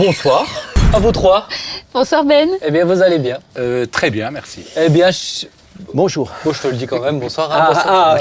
bonsoir à vous trois. Bonsoir Ben. Eh bien, vous allez bien? Très bien, merci. Eh bien, Bonjour. bon, je te le dis quand même, bonsoir.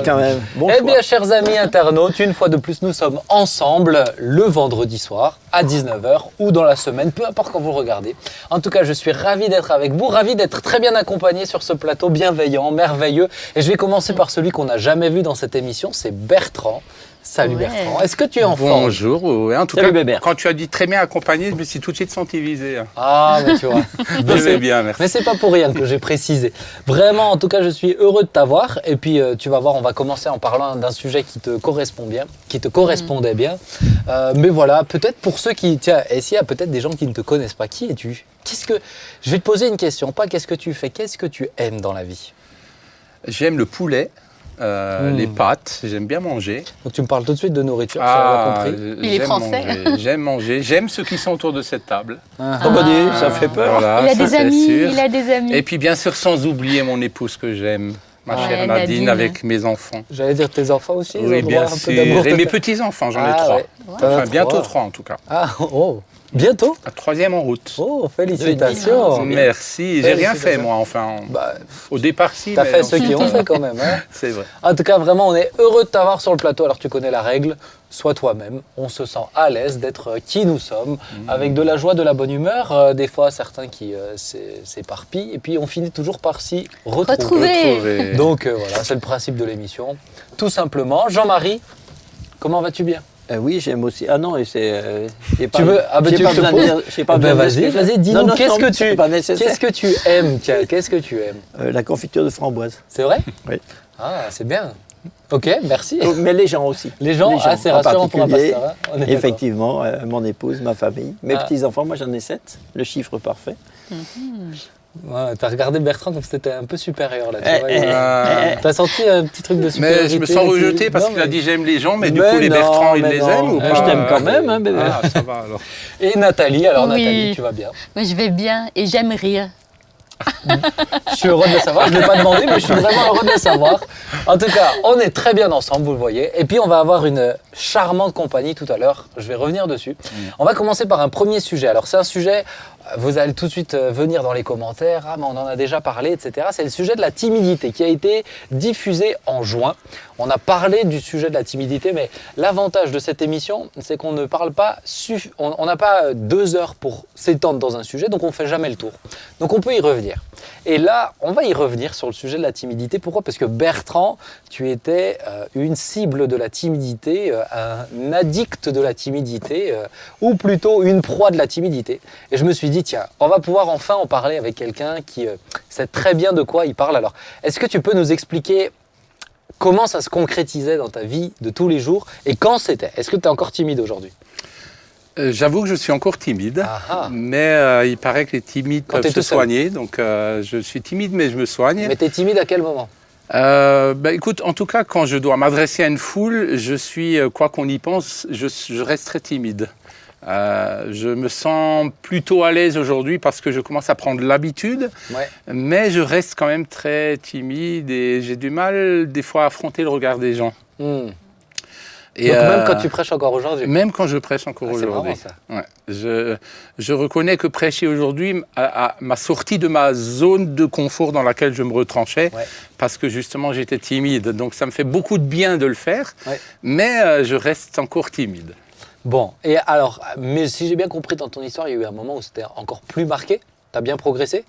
Quand même. Bonjour. Eh bien, chers amis internautes, une fois de plus, nous sommes ensemble le vendredi soir à 19h ou dans la semaine, peu importe quand vous regardez. En tout cas, je suis ravi d'être avec vous, ravi d'être très bien accompagné sur ce plateau bienveillant, merveilleux. Et je vais commencer par celui qu'on n'a jamais vu dans cette émission, c'est Bertrand. Salut Ouais. Bertrand, est-ce que tu es en forme? Bonjour, ouais, en tout Salut, cas, Bébert. quand tu as dit très bien accompagné, je me suis tout de suite senti visé. Ah, mais tu vois. Je vais bien, merci. Mais c'est pas pour rien que j'ai précisé. Vraiment, en tout cas, je suis heureux de t'avoir. Et puis, tu vas voir, on va commencer en parlant d'un sujet qui te correspond bien, qui te correspondait bien. Mais voilà, peut-être pour ceux qui... Tiens, et s'il y a peut-être des gens qui ne te connaissent pas, qui es-tu? Je vais te poser une question, pas qu'est-ce que tu fais, qu'est-ce que tu aimes dans la vie? J'aime le poulet, les pâtes, j'aime bien manger. Donc, tu me parles tout de suite de nourriture, ça on l'a compris. Il est j'aime français. j'aime manger, j'aime ceux qui sont autour de cette table. Ah. Oh, bah, dis, ça fait peur. Voilà, Il a ça, des c'est amis, sûr. il a des amis. Et puis bien sûr, sans oublier mon épouse que j'aime, ma Ouais, chère Nadine. Nadine, avec mes enfants. J'allais dire tes enfants aussi, ils ont Oui, droit bien à un peu sûr. d'amour. Et mes petits-enfants, j'en ai Ah, 3. ouais. T'en as Enfin, bientôt trois. 3 en tout cas. Ah, oh, bientôt? La 3e en route. Oh, félicitations. Merci. J'ai rien fait, moi, enfin. Bah, Au départ, si. t'as mais fait ce ensuite, qu'ils ont fait quand même, hein. C'est vrai. En tout cas, vraiment, on est heureux de t'avoir sur le plateau. Alors, tu connais la règle, sois toi-même. On se sent à l'aise d'être qui nous sommes, avec de la joie, de la bonne humeur. Des fois, certains qui s'éparpillent, et puis on finit toujours par s'y retrouver. Retrouver. Donc, voilà, c'est le principe de l'émission. Tout simplement. Jean-Marie, comment vas-tu bien? Oui, j'aime aussi. Ah non, et c'est. j'ai pas- Tu veux ah ben j'ai tu pas je te besoin de pose. dire- j'ai pas Eh ben, besoin de dire ce que vas-y, j'aime. dis-nous Non, non, qu'est-ce non, que c'est pas nécessaire. qu'est-ce que tu aimes? Tiens, qu'est-ce que tu aimes? La confiture de framboise. C'est vrai? Oui. Ah, c'est bien. Ok, merci. Mais les gens aussi. Les gens, ah, c'est en rassurant pour un particulier, pasteur. Hein, on est d'accord. effectivement, mon épouse, ma famille, mes Ah. petits-enfants, moi j'en ai 7, le chiffre parfait. Ouais, t'as regardé Bertrand comme si t'étais un peu supérieur là. Tu vois, T'as t'as senti un petit truc de supériorité? Mais je me sens rejeté parce Non, qu'il a mais- dit j'aime les gens, mais du Mais coup les non, Bertrand ils mais les non. aiment ou pas? Je t'aime quand même, hein, bébé. Ah, ça va alors. Et Nathalie, alors Oui. Nathalie, tu vas bien? Moi, je vais bien et j'aime rire. Je suis heureux de le savoir, je ne l'ai pas demandé, mais je suis vraiment heureux de le savoir. En tout cas, on est très bien ensemble, vous le voyez. Et puis, on va avoir une charmante compagnie tout à l'heure. Je vais revenir dessus. On va commencer par un premier sujet. Alors, c'est un sujet, vous allez tout de suite venir dans les commentaires. Ah, mais on en a déjà parlé, etc. C'est le sujet de la timidité qui a été diffusé en juin. On a parlé du sujet de la timidité, mais l'avantage de cette émission, c'est qu'on ne parle pas, on n'a pas 2 heures pour s'étendre dans un sujet, donc on ne fait jamais le tour. Donc on peut y revenir. Et là, on va y revenir sur le sujet de la timidité. Pourquoi? Parce que Bertrand, tu étais une cible de la timidité, un addict de la timidité, ou plutôt une proie de la timidité. Et je me suis dit, tiens, on va pouvoir enfin en parler avec quelqu'un qui sait très bien de quoi il parle. Alors, est-ce que tu peux nous expliquer comment ça se concrétisait dans ta vie de tous les jours et quand c'était? Est-ce que tu es encore timide aujourd'hui? J'avoue que je suis encore timide, Ah ah. mais il paraît que les timides Quand peuvent t'es se tout seul. soigner, donc je suis timide mais je me soigne. Mais tu es timide à quel moment? Écoute, en tout cas, quand je dois m'adresser à une foule, je suis, quoi qu'on y pense, je reste très timide. Je me sens plutôt à l'aise aujourd'hui parce que je commence à prendre l'habitude, Ouais. mais je reste quand même très timide et j'ai du mal des fois à affronter le regard des gens. Et, Donc même quand tu prêches encore aujourd'hui? même quand je prêche encore Ah, c'est aujourd'hui. marrant, ça. Ouais. Je reconnais que prêcher aujourd'hui m'a sorti de ma zone de confort dans laquelle je me retranchais, Ouais. parce que justement j'étais timide. Donc ça me fait beaucoup de bien de le faire, Ouais. mais je reste encore timide. Bon, et alors, mais si j'ai bien compris dans ton histoire, il y a eu un moment où c'était encore plus marqué? Tu as bien progressé?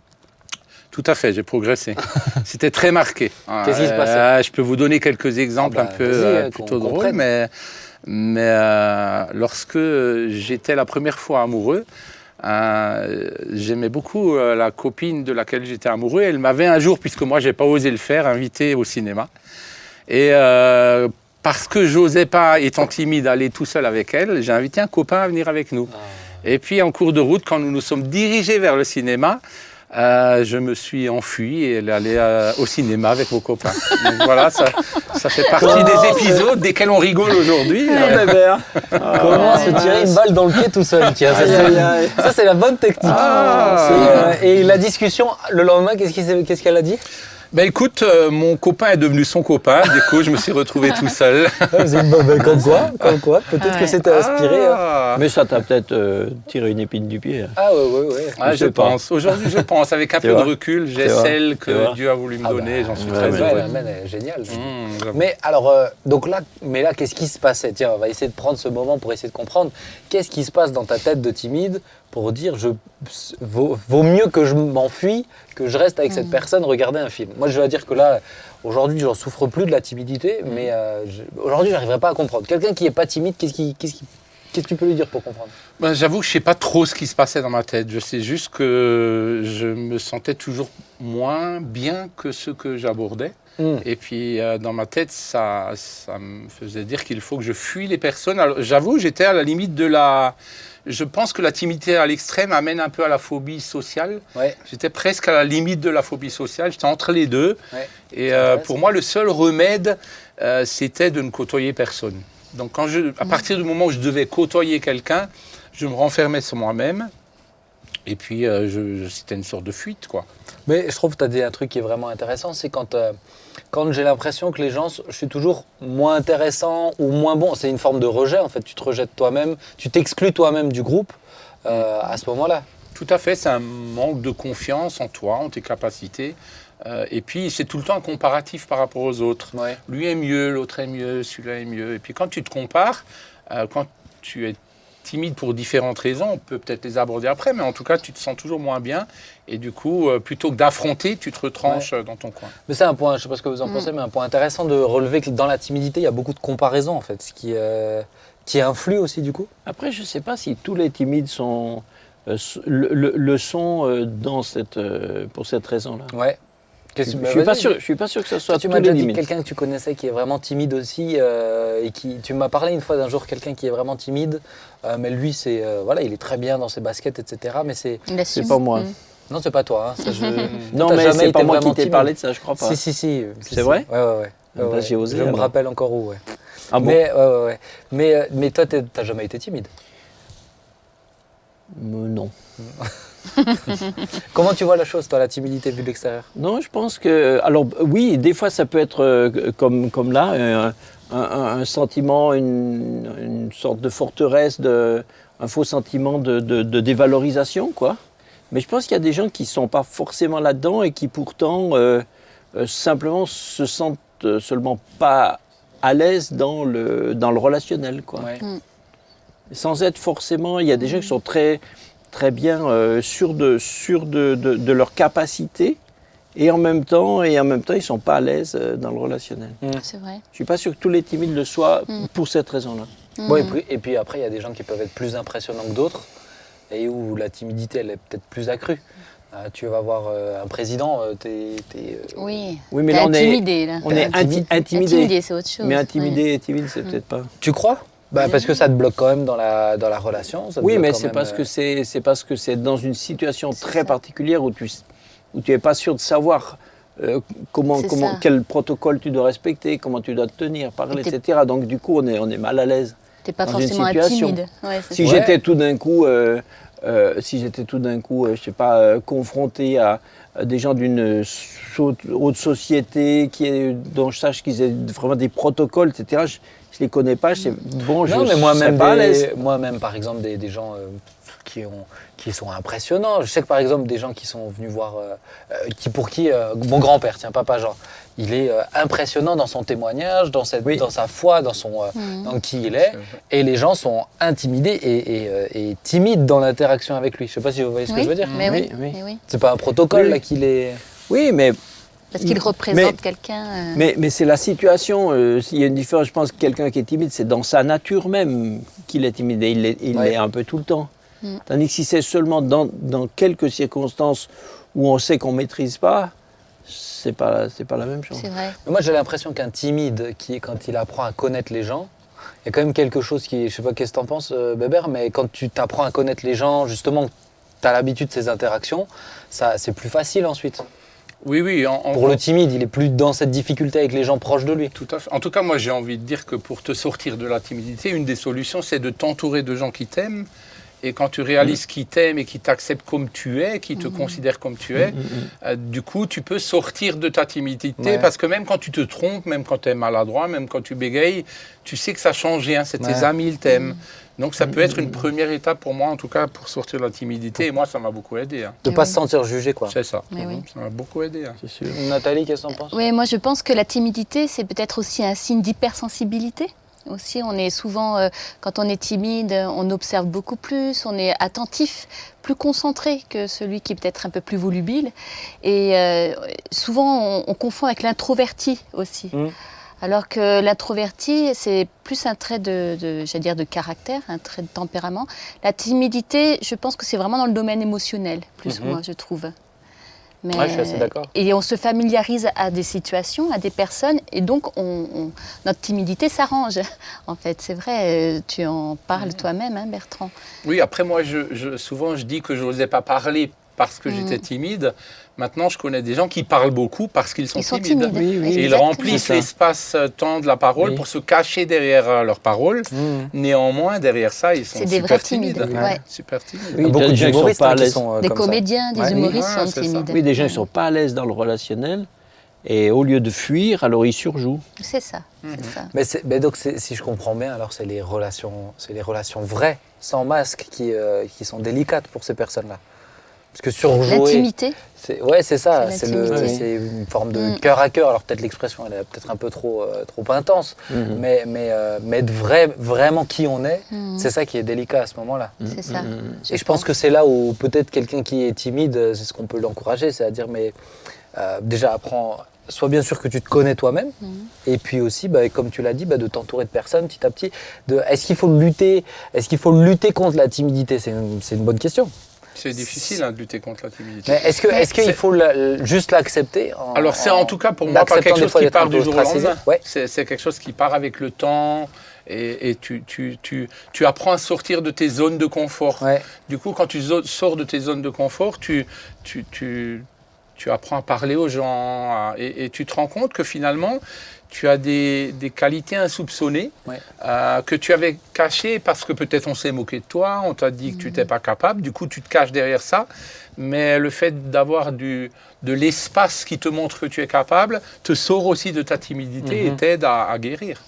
Tout à fait, j'ai progressé. C'était très marqué. Qu'est-ce qui se passait? Je peux vous donner quelques exemples Ah bah, un peu vas-y, plutôt qu'on drôles, comprenne. mais lorsque j'étais la première fois amoureux, j'aimais beaucoup la copine de laquelle j'étais amoureux. Elle m'avait un jour, puisque moi j'ai pas osé le faire, invité au cinéma. Et parce que j'osais pas, étant timide, aller tout seul avec elle, j'ai invité un copain à venir avec nous. Et puis en cours de route, quand nous nous sommes dirigés vers le cinéma, je me suis enfui et elle allait au cinéma avec vos copains. Donc voilà, ça fait partie des épisodes desquels on rigole aujourd'hui. Comment se tirer une balle dans le pied tout seul? Tiens, ça, Aïe, aïe, aïe. c'est la bonne technique. Ah. Et la discussion, le lendemain, qu'est-ce qu'elle a dit? Ben écoute, mon copain est devenu son copain, du coup je me suis retrouvé tout seul. Comme quoi, peut-être que c'était inspiré. Hein. Ah, Mais ça t'a peut-être tiré une épine du pied. Ah ouais. ah, je je sais pas. pense. Aujourd'hui, je pense. Avec un C'est peu de vrai. recul, j'ai C'est vrai. celle C'est que vrai. Dieu a voulu me donner. J'en suis ouais, très mais heureux. La mène est géniale. J'avoue. Mais alors, donc là, qu'est-ce qui se passait? Tiens, on va essayer de prendre ce moment pour essayer de comprendre. Qu'est-ce qui se passe dans ta tête de timide pour dire vaut mieux que je m'enfuis que je reste avec cette personne regarder un film? Moi, je dois dire que là, aujourd'hui, j'en souffre plus de la timidité, mais aujourd'hui, j'arriverai pas à comprendre. Quelqu'un qui est pas timide, qu'est-ce que tu peux lui dire pour comprendre? Ben, j'avoue que je ne sais pas trop ce qui se passait dans ma tête. Je sais juste que je me sentais toujours moins bien que ce que j'abordais. Et puis, dans ma tête, ça me faisait dire qu'il faut que je fuis les personnes. Alors, j'avoue, j'étais à la limite de la... Je pense que la timidité à l'extrême amène un peu à la phobie sociale. Ouais. J'étais presque à la limite de la phobie sociale. J'étais entre les deux. Ouais. Et C'est intéressant. pour moi, le seul remède, c'était de ne côtoyer personne. Donc, à partir du moment où je devais côtoyer quelqu'un, je me renfermais sur moi-même. Et puis, c'était une sorte de fuite, quoi. Mais je trouve que tu as dit un truc qui est vraiment intéressant, c'est quand j'ai l'impression que les gens, je suis toujours moins intéressant ou moins bon. C'est une forme de rejet, en fait. Tu te rejettes toi-même, tu t'exclus toi-même du groupe à ce moment-là. Tout à fait, c'est un manque de confiance en toi, en tes capacités. Et puis, c'est tout le temps un comparatif par rapport aux autres. Ouais. Lui est mieux, l'autre est mieux, celui-là est mieux. Et puis, quand tu te compares, quand tu es timide pour différentes raisons, on peut peut-être les aborder après, mais en tout cas, tu te sens toujours moins bien. Et du coup, plutôt que d'affronter, tu te retranches dans ton coin. Mais c'est un point, je ne sais pas ce que vous en pensez, mais un point intéressant de relever que dans la timidité, il y a beaucoup de comparaisons, en fait, ce qui influe aussi, du coup. Après, je ne sais pas si tous les timides sont, le sont pour cette raison-là. Ouais. Je ne suis pas sûr que ce soit Tu tous m'as les déjà dit timides. quelqu'un que tu connaissais qui est vraiment timide aussi, tu m'as parlé une fois d'un jour quelqu'un qui est vraiment timide, mais lui, il est très bien dans ses baskets, etc. Mais c'est... Il assume. C'est pas moi. Non, c'est pas toi. Hein, ça, Non, T'as mais jamais c'est été pas moi qui vraiment t'ai timide. parlé de ça, je crois pas. Si. C'est vrai? Ouais. Bah, j'ai osé, Je me alors. rappelle encore où, ouais. Ah bon? Ouais. Mais toi, t'as jamais été timide. Non. Comment tu vois la chose, toi, la timidité vue de l'extérieur? Non, je pense que... Alors oui, des fois ça peut être comme là, un sentiment, une sorte de forteresse, un faux sentiment de dévalorisation, quoi. Mais je pense qu'il y a des gens qui ne sont pas forcément là-dedans et qui pourtant simplement se sentent seulement pas à l'aise dans le relationnel, quoi. Ouais. Sans être forcément... Il y a des gens qui sont très bien sûrs de leur capacité et en même temps, ils ne sont pas à l'aise dans le relationnel. C'est vrai. Je ne suis pas sûr que tous les timides le soient pour cette raison-là. Bon, et puis après, il y a des gens qui peuvent être plus impressionnants que d'autres et où la timidité, elle est peut-être plus accrue. Tu vas voir un président, Oui. Oui, mais T'es là, on est intimidé, là. intimidé. Intimidé, c'est autre chose. Mais intimidé et timide, c'est peut-être pas... Tu crois? Parce que ça te bloque quand même dans la relation. Ça te Oui, bloque mais quand c'est même, parce que c'est dans une situation très ça. particulière où tu es pas sûr de savoir C'est ça. quel protocole tu dois respecter, comment tu dois te tenir, parler, Et t'es- etc. Donc du coup, on est mal à l'aise. T'es pas dans une forcément situation. timide. Ouais, c'est Si ça. j'étais tout d'un coup, je sais pas, confronté à des gens d'une haute société dont je sache qu'ils aient vraiment des protocoles, etc. Je les connais pas. Je sais, bon, Non, mais serais moi-même, pas à l'aise. moi-même, par exemple, des gens qui sont impressionnants. Je sais que, par exemple, des gens qui sont venus voir, pour qui mon grand-père, tiens, Papa Jean, il est impressionnant dans son témoignage, dans sa foi, dans qui il est. Et les gens sont intimidés et timides dans l'interaction avec lui. Je ne sais pas si vous voyez ce que Oui, je veux dire. mais oui. Oui. Mais oui. C'est pas un protocole Oui. là qu'il est... Oui, mais Parce qu'il représente quelqu'un. Mais c'est la situation. Il y a une différence. Je pense que quelqu'un qui est timide, c'est dans sa nature même qu'il est timide. Et il l'est un peu tout le temps. Tandis que si c'est seulement dans quelques circonstances où on sait qu'on ne maîtrise pas, c'est pas la même chose. C'est vrai. Mais moi, j'ai l'impression qu'un timide, quand il apprend à connaître les gens, il y a quand même quelque chose qui... Je sais pas qu'est-ce que t'en penses, Bébert, mais quand tu t'apprends à connaître les gens, justement, tu as l'habitude de ces interactions, c'est plus facile ensuite. Oui. Pour le timide, il est plus dans cette difficulté avec les gens proches de lui. Tout à fait. En tout cas, moi, j'ai envie de dire que pour te sortir de la timidité, une des solutions, c'est de t'entourer de gens qui t'aiment Et quand tu réalises qui t'aime et qui t'accepte comme tu es, qui te considère comme tu es, du coup, tu peux sortir de ta timidité. Parce que même quand tu te trompes, même quand tu es maladroit, même quand tu bégayes, tu sais que ça change rien. C'est tes amis, ils t'aiment. Donc ça peut être une première étape pour moi, en tout cas, pour sortir de la timidité. Et moi, ça m'a beaucoup aidé. De ne pas se sentir jugé, quoi. C'est ça. Mais oui. Ça m'a beaucoup aidé. C'est sûr. Nathalie, qu'est-ce que tu en penses? Oui, moi je pense que la timidité, c'est peut-être aussi un signe d'hypersensibilité. Aussi, on est souvent, quand on est timide, on observe beaucoup plus, on est attentif, plus concentré que celui qui est peut-être un peu plus volubile. Et souvent, on confond avec l'introverti aussi. Alors que l'introverti, c'est plus un trait j'allais dire de caractère, un trait de tempérament. La timidité, je pense que c'est vraiment dans le domaine émotionnel, plus moi, je trouve. Mais, je suis assez d'accord. Et on se familiarise à des situations, à des personnes, et donc notre timidité s'arrange. En fait, c'est vrai, tu en parles toi-même, hein, Bertrand. Oui, après moi, souvent je dis que je n'osais pas parler parce que j'étais timide. Maintenant, je connais des gens qui parlent beaucoup parce qu'ils sont timides. Oui, oui. Et ils remplissent l'espace-temps de la parole pour se cacher derrière leur parole. Néanmoins, derrière ça, ils sont C'est des super vrais timides. timides. Ouais. Super timides. Il y a beaucoup des gens qui sont d'humoristes pas à qui l'aise. sont Des comme ça. comédiens, des humoristes Ouais, sont c'est ça. timides. Oui, des gens qui ne sont pas à l'aise dans le relationnel. Et au lieu de fuir, alors ils surjouent. C'est ça, c'est ça. Mais donc, si je comprends bien, alors c'est les relations vraies, sans masque, qui sont délicates pour ces personnes-là. Parce que surjouer... L'intimité. C'est ça. C'est C'est l'intimité. c'est une forme de cœur à cœur. Alors peut-être l'expression, elle est peut-être un peu trop intense. Mais être vraiment qui on est, c'est ça qui est délicat à ce moment-là. C'est ça. Et je pense que c'est là où peut-être quelqu'un qui est timide, c'est ce qu'on peut l'encourager, c'est à dire, mais déjà apprends... Sois bien sûr que tu te connais toi-même, et puis aussi, comme tu l'as dit, de t'entourer de personnes petit à petit. Est-ce qu'il faut lutter contre la timidité? C'est une bonne question. C'est difficile de lutter contre la timidité. Mais est-ce qu'il faut juste l'accepter? Alors c'est en tout cas pour moi pas quelque chose qui part du jour au lendemain. C'est quelque chose qui part avec le temps. Et tu apprends à sortir de tes zones de confort. Du coup, quand tu sors de tes zones de confort, tu apprends à parler aux gens et tu te rends compte que finalement, tu as des qualités insoupçonnées que tu avais cachées parce que peut-être on s'est moqué de toi, on t'a dit que tu n'étais pas capable, du coup tu te caches derrière ça. Mais le fait d'avoir de l'espace qui te montre que tu es capable te sort aussi de ta timidité et t'aide à guérir.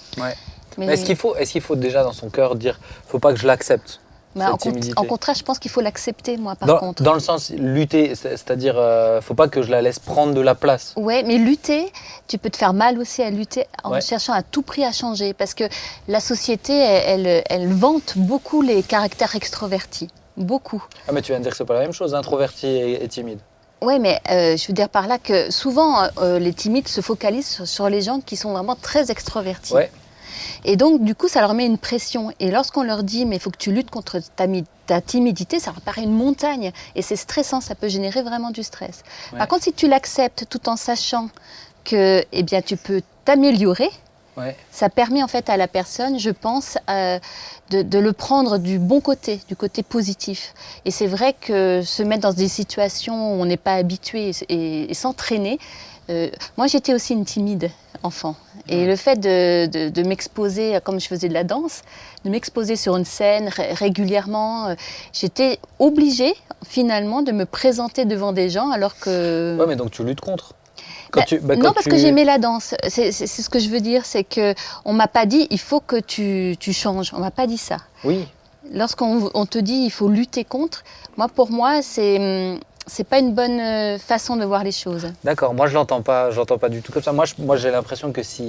Mais est-ce qu'il faut déjà dans son cœur dire « faut pas que je l'accepte » ? En contraire, je pense qu'il faut l'accepter, moi, par contre. Dans le sens lutter, c'est-à-dire, faut pas que je la laisse prendre de la place. Oui, mais lutter, tu peux te faire mal aussi à lutter en cherchant à tout prix à changer. Parce que la société, elle vante beaucoup les caractères extrovertis. Beaucoup. Ah, mais tu viens de dire que c'est pas la même chose, introverti et timide. Oui, mais je veux dire par là que souvent, les timides se focalisent sur les gens qui sont vraiment très extrovertis. Et donc, du coup, ça leur met une pression. Et lorsqu'on leur dit, mais il faut que tu luttes contre ta timidité, ça leur paraît une montagne. Et c'est stressant, ça peut générer vraiment du stress. Par contre, si tu l'acceptes tout en sachant que tu peux t'améliorer, ça permet en fait à la personne, je pense, de le prendre du bon côté, du côté positif. Et c'est vrai que se mettre dans des situations où on n'est pas habitué et s'entraîner, moi j'étais aussi une timide enfant. Et le fait de m'exposer, comme je faisais de la danse, de m'exposer sur une scène régulièrement, j'étais obligée finalement de me présenter devant des gens alors que... Oui, mais donc tu luttes contre. Parce que j'aimais la danse. C'est ce que je veux dire, c'est qu'on ne m'a pas dit il faut que tu changes. On ne m'a pas dit ça. Oui. Lorsqu'on te dit il faut lutter contre, pour moi, c'est pas une bonne façon de voir les choses. D'accord, moi je l'entends pas du tout comme ça. Moi j'ai l'impression que parce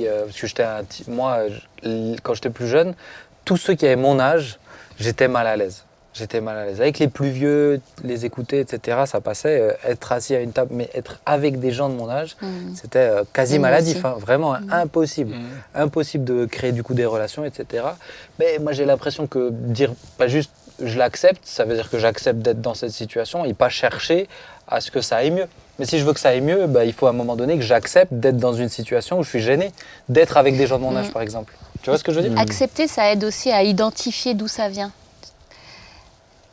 que quand j'étais plus jeune, tous ceux qui avaient mon âge, j'étais mal à l'aise. Avec les plus vieux, les écouter, etc., ça passait. Être assis à une table, mais être avec des gens de mon âge, c'était quasi maladif. Vraiment impossible. Impossible de créer du coup des relations, etc. Mais moi j'ai l'impression que dire pas juste je l'accepte, ça veut dire que j'accepte d'être dans cette situation et pas chercher à ce que ça aille mieux. Mais si je veux que ça aille mieux, il faut à un moment donné que j'accepte d'être dans une situation où je suis gêné, d'être avec des gens de mon âge par exemple. Tu vois ce que je veux dire ? Accepter, ça aide aussi à identifier d'où ça vient.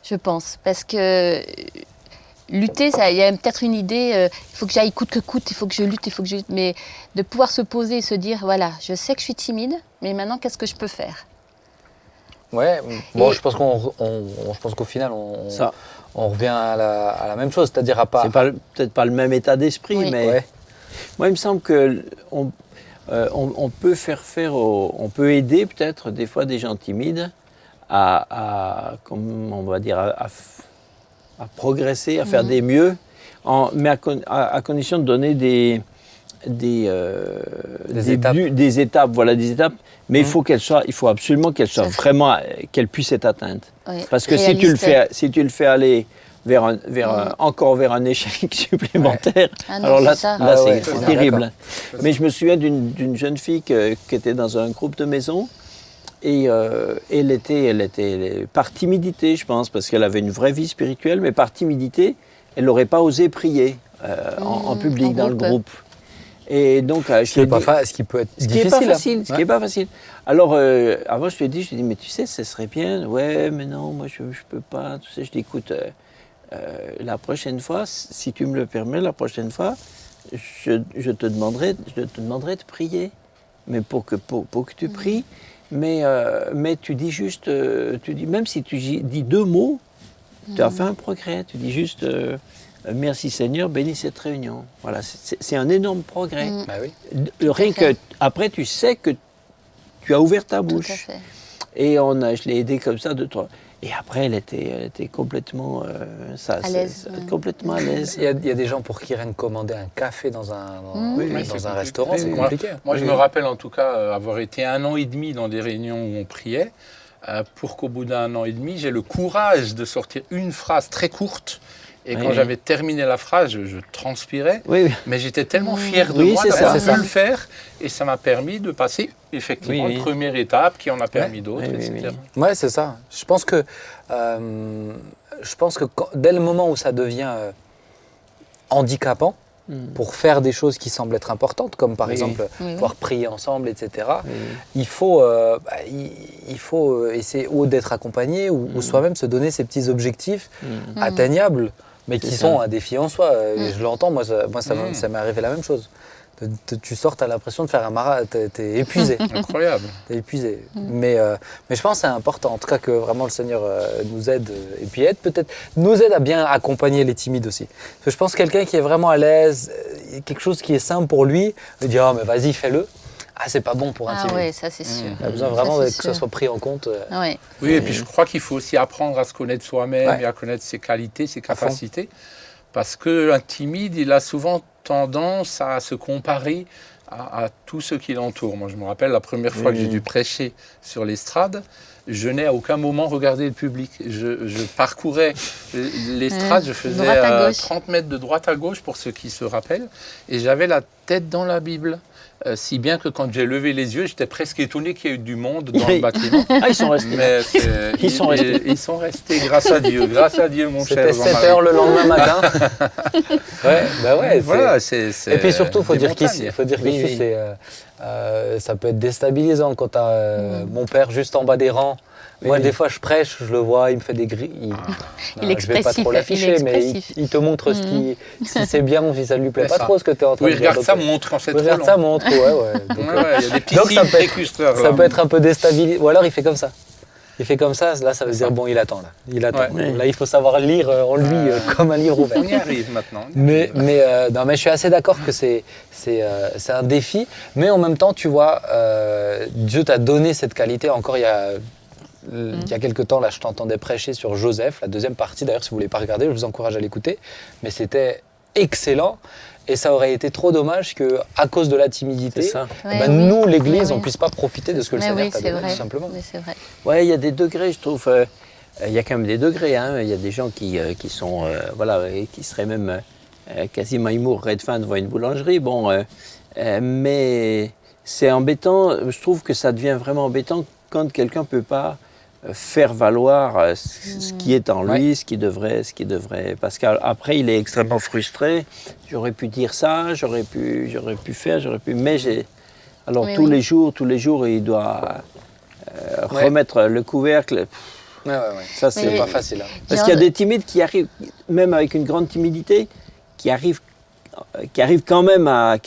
Je pense, parce que lutter, il y a peut-être une idée, il faut que j'aille coûte que coûte, il faut que je lutte, mais de pouvoir se poser et se dire, voilà, je sais que je suis timide, mais maintenant, qu'est-ce que je peux faire ? Ouais, bon, je pense qu'au final, on revient à la même chose, c'est-à-dire à pas... C'est peut-être pas le même état d'esprit, mais Ouais. moi, il me semble que on peut on peut aider peut-être des fois des gens timides comment on va dire, à progresser, à faire des mieux, mais à condition de donner des étapes, voilà, des étapes. Mais il faut absolument qu'elles soient vraiment, qu'elles puissent être atteintes. Oui. Parce que si tu le fais aller encore vers un échec supplémentaire, Ah non, alors là, c'est ça. c'est terrible. Mais je me souviens d'une jeune fille qui était dans un groupe de maison et elle était par timidité, je pense, parce qu'elle avait une vraie vie spirituelle, mais par timidité, elle n'aurait pas osé prier en public dans le groupe. Et donc, ce qui peut être difficile. Ce qui n'est pas facile. Alors, avant, je lui ai dit, mais tu sais, ce serait bien. Ouais, mais non, moi, je ne peux pas. Tu sais, je dis, écoute, la prochaine fois, si tu me le permets, la prochaine fois, je te demanderai de prier. Mais pour que tu pries, mais tu dis juste, même si tu dis 2 mots, tu as fait un progrès. Tu dis juste... merci Seigneur, bénis cette réunion. Voilà, c'est un énorme progrès. Bah oui. Rien que après, tu sais que tu as ouvert ta bouche. Tout à fait. Et je l'ai aidée comme ça 2, 3. Et après, elle était complètement à l'aise. Complètement à l'aise. Il y a des gens pour qui rien que commander un café dans un restaurant, c'est compliqué. Moi, je me rappelle en tout cas avoir été 1 an et demi dans des réunions où on priait, pour qu'au bout d'1 an et demi, j'ai le courage de sortir une phrase très courte. Et quand j'avais terminé la phrase, je transpirais, mais j'étais tellement fier de moi d'avoir pu le faire, et ça m'a permis de passer effectivement une première étape qui en a permis d'autres, etc. Ouais, c'est ça. Je pense que dès le moment où ça devient handicapant, pour faire des choses qui semblent être importantes, comme par exemple pouvoir prier ensemble, etc., il faut essayer ou d'être accompagné ou soi-même se donner ces petits objectifs atteignables, mais qui sont un défi en soi. Je l'entends, moi ça m'est arrivé la même chose. Tu sors, tu as l'impression de faire un marathon, tu es épuisé. Incroyable. Tu es épuisé. Mais je pense que c'est important, en tout cas, que vraiment le Seigneur nous aide, et puis nous aide à bien accompagner les timides aussi. Parce que je pense que quelqu'un qui est vraiment à l'aise, quelque chose qui est simple pour lui, il dit « Ah, mais vas-y, fais-le ». Ah, c'est pas bon pour un timide. Ah oui, ça c'est sûr. Il a besoin vraiment que ça soit pris en compte. Oui, et puis je crois qu'il faut aussi apprendre à se connaître soi-même et à connaître ses qualités, ses capacités. Parce qu'un timide, il a souvent tendance à se comparer à tous ceux qui l'entourent. Moi, je me rappelle la première fois que j'ai dû prêcher sur l'estrade, je n'ai à aucun moment regardé le public. Je parcourais l'estrade, je faisais 30 mètres de droite à gauche pour ceux qui se rappellent, et j'avais la tête dans la Bible. Si bien que quand j'ai levé les yeux, j'étais presque étonné qu'il y ait eu du monde dans le bâtiment. Ah, ils sont restés. Mais ils sont restés, grâce à Dieu, mon cher. C'était 7 heures le lendemain matin. Voilà, et puis surtout, il faut dire qu'ici, ça peut être déstabilisant quand tu as mon père juste en bas des rangs. Moi, des fois, je prêche, je le vois, il me fait des grilles. Il est expressif. Je vais pas trop l'afficher, mais il te montre si c'est bien ou si ça lui plaît pas trop ce que tu es en train de dire. Regarde ça, montre quand c'est trop long. Regarde ça, montre, il y a des petits signes précurseurs. Ça peut être un peu déstabilisant. Ou alors, il fait comme ça. Il fait comme ça, là, ça veut dire, bon, il attend. Là, il faut savoir lire en lui comme un livre ouvert. On y arrive maintenant. Mais je suis assez d'accord que c'est un défi. Mais en même temps, tu vois, Dieu t'a donné cette qualité. Encore, il y a quelques temps, là, je t'entendais prêcher sur Joseph, la deuxième partie. D'ailleurs, si vous ne voulez pas regarder, je vous encourage à l'écouter. Mais c'était excellent. Et ça aurait été trop dommage qu'à cause de la timidité, nous, l'Église, on ne puisse pas profiter de ce que le Seigneur t'a donné, tout simplement. Oui, c'est vrai. Oui, il y a des degrés, je trouve. Il y a quand même des degrés. Il y a des gens qui sont, qui seraient même quasiment mourraient de faim devant une boulangerie. Mais c'est embêtant. Je trouve que ça devient vraiment embêtant quand quelqu'un ne peut pas faire valoir ce qui est en lui, ce qui devrait, parce qu'après il est extrêmement frustré. J'aurais pu dire ça, j'aurais pu faire, mais tous les jours il doit remettre le couvercle. Ça c'est pas facile. Parce qu'il y a des timides qui arrivent, même avec une grande timidité, qui arrivent quand même à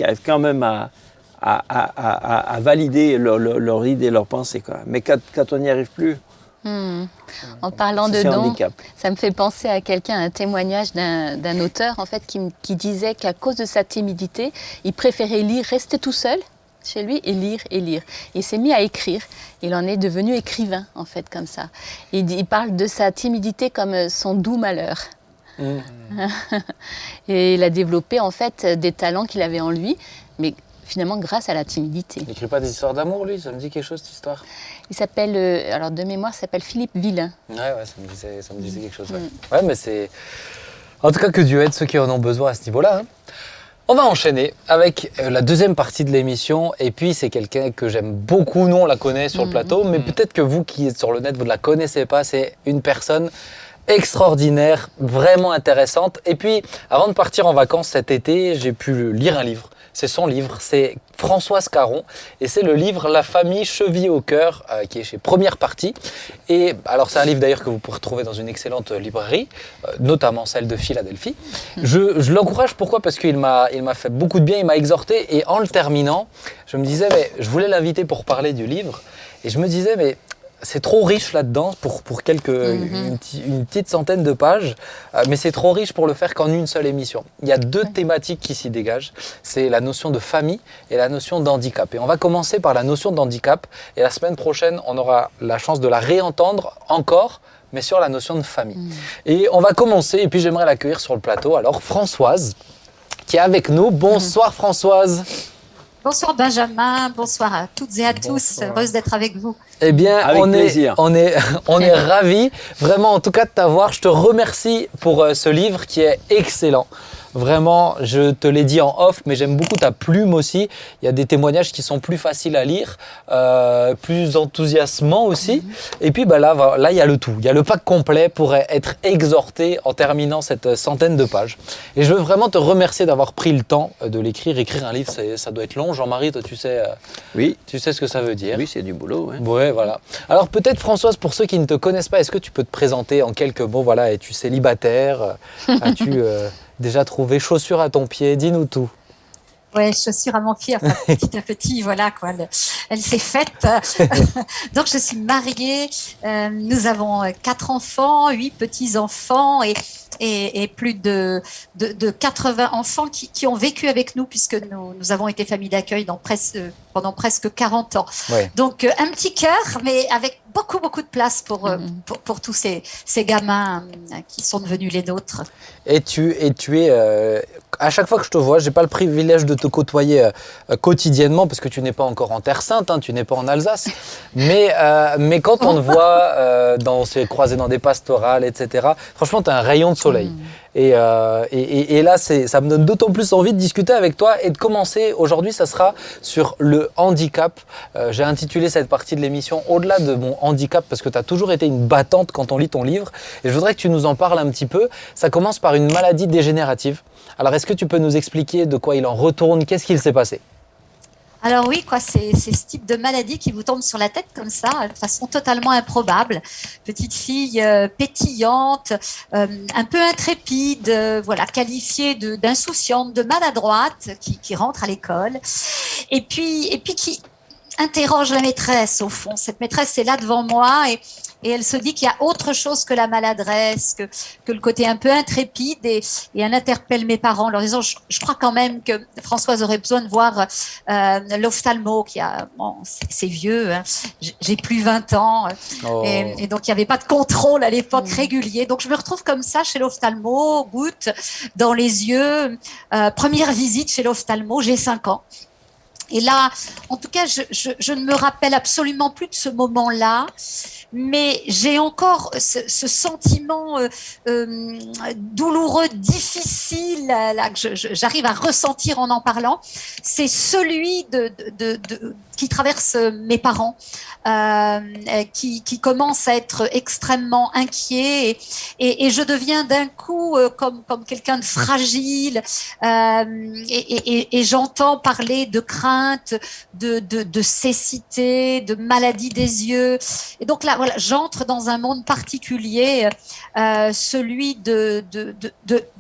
valider leur idée, leur pensée, quoi. Mais quand on n'y arrive plus, En parlant de C'est un dons, handicap. ça me fait penser à un témoignage d'un auteur en fait qui disait qu'à cause de sa timidité, il préférait rester tout seul chez lui et lire et lire. Il s'est mis à écrire. Il en est devenu écrivain en fait comme ça. Il parle de sa timidité comme son doux malheur. Et il a développé en fait des talents qu'il avait en lui, mais finalement grâce à la timidité. Il n'écrit pas des histoires d'amour, lui? Ça me dit quelque chose, cette histoire? Il s'appelle, alors de mémoire, il s'appelle Philippe Villain. Ouais, ça me disait quelque chose. Ouais, mais c'est... En tout cas, que Dieu aide ceux qui en ont besoin à ce niveau-là. Hein. On va enchaîner avec la deuxième partie de l'émission. Et puis, c'est quelqu'un que j'aime beaucoup. Nous, on la connaît sur le plateau. Mais peut-être que vous qui êtes sur le net, vous ne la connaissez pas. C'est une personne extraordinaire, vraiment intéressante. Et puis, avant de partir en vacances cet été, j'ai pu lire un livre. C'est son livre, c'est Françoise Caron et c'est le livre La famille chevillée au cœur qui est chez Première Partie. Et alors c'est un livre d'ailleurs que vous pourrez trouver dans une excellente librairie, notamment celle de Philadelphie. Je l'encourage, pourquoi? Parce qu'il m'a fait beaucoup de bien, il m'a exhorté et en le terminant, je me disais, mais je voulais l'inviter pour parler du livre et je me disais, mais c'est trop riche là-dedans pour une petite centaine de pages, mais c'est trop riche pour le faire qu'en une seule émission. Il y a deux thématiques qui s'y dégagent, c'est la notion de famille et la notion d'handicap. Et on va commencer par la notion d'handicap, et la semaine prochaine, on aura la chance de la réentendre encore, mais sur la notion de famille. Et on va commencer, et puis j'aimerais l'accueillir sur le plateau, alors Françoise, qui est avec nous. Bonsoir Françoise. Bonsoir Benjamin, bonsoir à toutes et à tous, heureuse d'être avec vous. Eh bien, avec plaisir. On est ravis, vraiment en tout cas de t'avoir. Je te remercie pour ce livre qui est excellent. Vraiment, je te l'ai dit en off, mais j'aime beaucoup ta plume aussi. Il y a des témoignages qui sont plus faciles à lire, plus enthousiasmants aussi. Et puis là, il y a le tout. Il y a le pack complet pour être exhorté en terminant cette centaine de pages. Et je veux vraiment te remercier d'avoir pris le temps de l'écrire. Écrire un livre, ça doit être long. Jean-Marie, toi, tu sais ce que ça veut dire. Oui, c'est du boulot. Ouais. Ouais, voilà. Alors peut-être Françoise, pour ceux qui ne te connaissent pas, est-ce que tu peux te présenter en quelques mots? Voilà, es-tu célibataire? As-tu déjà trouvé chaussures à ton pied? Dis-nous tout. Ouais, chaussures à mon pied, enfin, petit à petit, voilà quoi. Elle s'est faite. Donc je suis mariée. Nous avons 4 enfants, 8 petits-enfants et plus de 80 enfants qui ont vécu avec nous puisque nous avons été famille d'accueil pendant presque 40 ans. Ouais. Donc un petit cœur, mais avec beaucoup de place pour tous ces gamins qui sont devenus les nôtres. Et tu es, à chaque fois que je te vois, je n'ai pas le privilège de te côtoyer quotidiennement parce que tu n'es pas encore en Terre Sainte, hein, tu n'es pas en Alsace, mais quand on te voit croisé dans des pastorales, etc., franchement, tu as un rayon de soleil. Et là, ça me donne d'autant plus envie de discuter avec toi et de commencer. Aujourd'hui, ça sera sur le handicap. J'ai intitulé cette partie de l'émission « Au-delà de mon handicap » parce que tu as toujours été une battante quand on lit ton livre. Et je voudrais que tu nous en parles un petit peu. Ça commence par une maladie dégénérative. Alors, est-ce que tu peux nous expliquer de quoi il en retourne? Qu'est-ce qu'il s'est passé? Alors oui, c'est ce type de maladie qui vous tombe sur la tête comme ça, de façon totalement improbable. Petite fille pétillante, un peu intrépide, qualifiée d'insouciante, de maladroite, qui rentre à l'école, et puis qui interroge la maîtresse au fond. Cette maîtresse est là devant moi et elle se dit qu'il y a autre chose que la maladresse, que le côté un peu intrépide et elle interpelle mes parents en leur disant je crois quand même que Françoise aurait besoin de voir l'ophtalmo c'est vieux, hein, j'ai plus 20 ans et donc il n'y avait pas de contrôle à l'époque régulier. Donc je me retrouve comme ça chez l'ophtalmo, goutte dans les yeux, première visite chez l'ophtalmo, j'ai 5 ans. Et là, en tout cas, je ne me rappelle absolument plus de ce moment-là, mais j'ai encore ce sentiment douloureux, difficile, là que j'arrive à ressentir en parlant. C'est celui qui traverse mes parents, qui commence à être extrêmement inquiet et je deviens d'un coup comme quelqu'un de fragile et j'entends parler de crainte, de cécité, de maladie des yeux. Et donc là, j'entre dans un monde particulier, celui de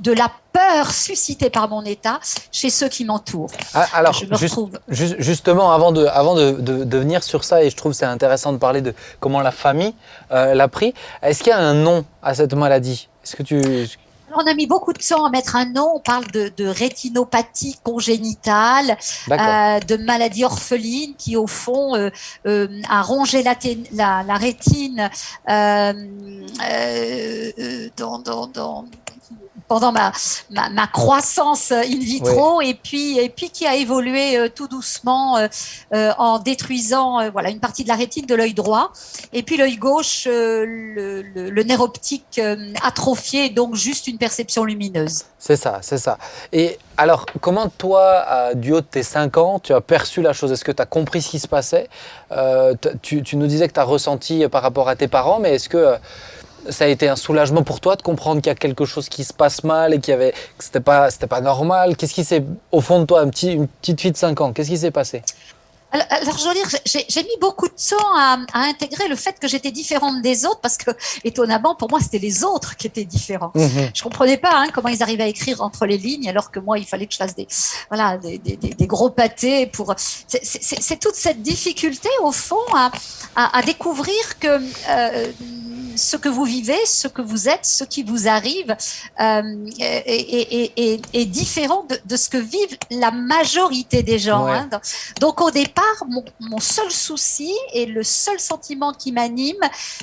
la peur suscitée par mon état chez ceux qui m'entourent. Alors, je me retrouve. justement, avant de venir sur ça, et je trouve que c'est intéressant de parler de comment la famille l'a pris, est-ce qu'il y a un nom à cette maladie? Est-ce que On a mis beaucoup de temps à mettre un nom. On parle de rétinopathie congénitale, de maladie orpheline qui, au fond, a rongé la rétine pendant ma croissance in vitro, et puis qui a évolué tout doucement en détruisant une partie de la rétine de l'œil droit, et puis l'œil gauche, le nerf optique atrophié, donc juste une perception lumineuse. C'est ça. Et alors, comment toi, du haut de tes 5 ans, tu as perçu la chose? Est-ce que tu as compris ce qui se passait? Tu nous disais que tu as ressenti par rapport à tes parents, mais est-ce que ça a été un soulagement pour toi de comprendre qu'il y a quelque chose qui se passe mal et que c'était pas normal? Qu'est-ce qui s'est, au fond de toi, une petite fille de 5 ans, qu'est-ce qui s'est passé? Alors, je veux dire, j'ai mis beaucoup de temps à intégrer le fait que j'étais différente des autres, parce que, étonnamment, pour moi, c'était les autres qui étaient différents. Je comprenais pas comment ils arrivaient à écrire entre les lignes, alors que moi, il fallait que je fasse des gros pâtés pour. C'est toute cette difficulté, au fond, à découvrir que ce que vous vivez, ce que vous êtes, ce qui vous arrive est différent de ce que vivent la majorité des gens. Ouais. Donc au départ, mon seul souci et le seul sentiment qui m'anime,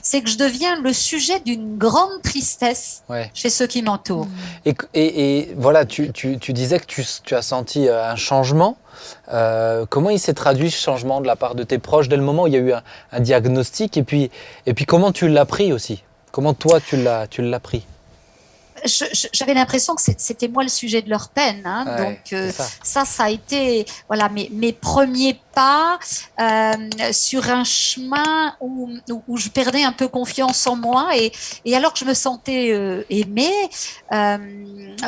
c'est que je deviens le sujet d'une grande tristesse chez ceux qui m'entourent. Et voilà, tu disais que tu as senti un changement. Comment il s'est traduit ce changement de la part de tes proches dès le moment où il y a eu un diagnostic, et puis comment tu l'as pris aussi? Comment toi tu l'as pris? J'avais l'impression que c'était moi le sujet de leur peine. Donc ça a été mes premiers pas sur un chemin où je perdais un peu confiance en moi, et alors que je me sentais aimée,